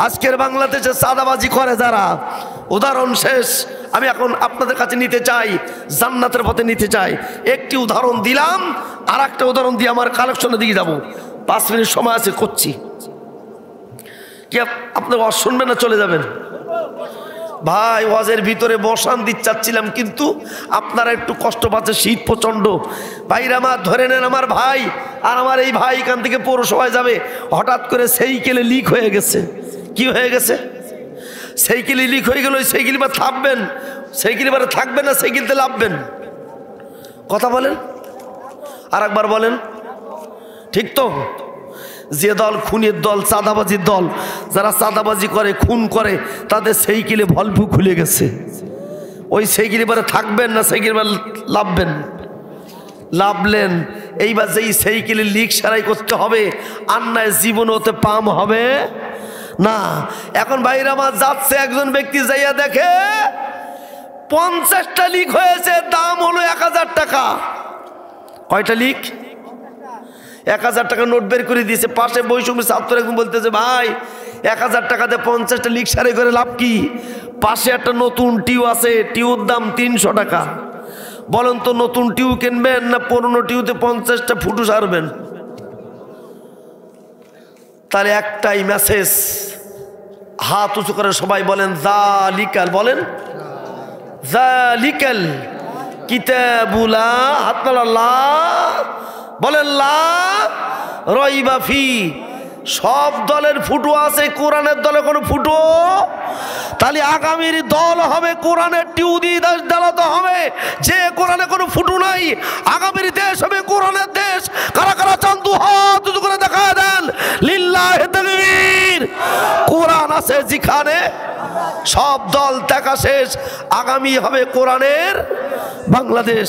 আজকের বাংলাদেশে চাঁদাবাজি করে যারা, উদাহরণ শেষ, আমি এখন আপনাদের কাছে নিতে চাই, জান্নাতের পথে নিতে চাই। একটি উদাহরণ দিলাম, আর একটা উদাহরণ দিয়ে আমার কালেকশনের দিকে যাবো। 5 মিনিট সময় আছে, করছি কি আপনার ওয়াজ শুনবেন না চলে যাবেন? ভাই ওয়াজের ভিতরে বসান দিতে চাচ্ছিলাম, কিন্তু আপনারা একটু কষ্ট পাচ্ছে, শীত প্রচন্ড। ভাইরা আমার ধরে নেন, আমার ভাই আর আমার এই ভাই এখান থেকে পৌরসভায় যাবে, হঠাৎ করে সাইকেলে লিক হয়ে গেছে। কি হয়ে গেছে? সাইকেলে লিক হয়ে গেল। ওই সাইকেল বা থাকবেন, সাইকেল এবারে থাকবেন না সাইকেলতে লাভবেন? কথা বলেন, আর একবার বলেন, ঠিক তো? যে দল খুনের দল, চাঁদাবাজির দল, যারা চাঁদাবাজি করে, খুন করে, তাদের সাইকেলে ভলভু খুলে গেছে। ওই সাইকেল এবারে থাকবেন না সাইকেল লাভবেন? লাভলেন। এইবার যেই সাইকেলে লিক সারাই করতে হবে, আন্নায় জীবন হতে পাম হবে না। এখন ভাইরা আমার যাচ্ছে, একজন ব্যক্তি যাইয়া দেখে 50টা লিক হয়েছে, দাম হলো 1000 টাকা। কয়টা লিক? 1000 টাকা নোট বের করে দিয়েছে। পাশে বৈষম্য ছাত্র একদম বলতেছে, ভাই 1000 টাকাতে 50টা লিক সারাই করে লাভ কি? পাশে একটা নতুন টিউ আছে, টিউর দাম 300 টাকা। বলেন তো, নতুন টিউ কিনবেন না পুরনো টিউতে 50টা ফুটো সারবেন? তাহলে একটাই মেসেজ, হাত উঁচু করে সবাই বলেন যালিকাল, বলেন যালিকাল কিতাবুলা, হাত আল্লাহ বলেন লা রাইবা ফি। সব দলের ফুটো আছে, কোরআনের দলে কোনো ফুটো। তাহলে আগামীর দল হবে কোরআনের টিউ দিয়ে দেশ চালাতে হবে। যে কোরআনে কোনো ফুটো নাই, আগামীর দেশ হবে কোরআনের দেশ। কারা কারা চান দু হাত উঁচু করে দেখা দেন। লিল্লাহি তাকবীর। কোরআন আছে যেখানে, সব দল দেখা শেষ, আগামী হবে কোরআনের বাংলাদেশ।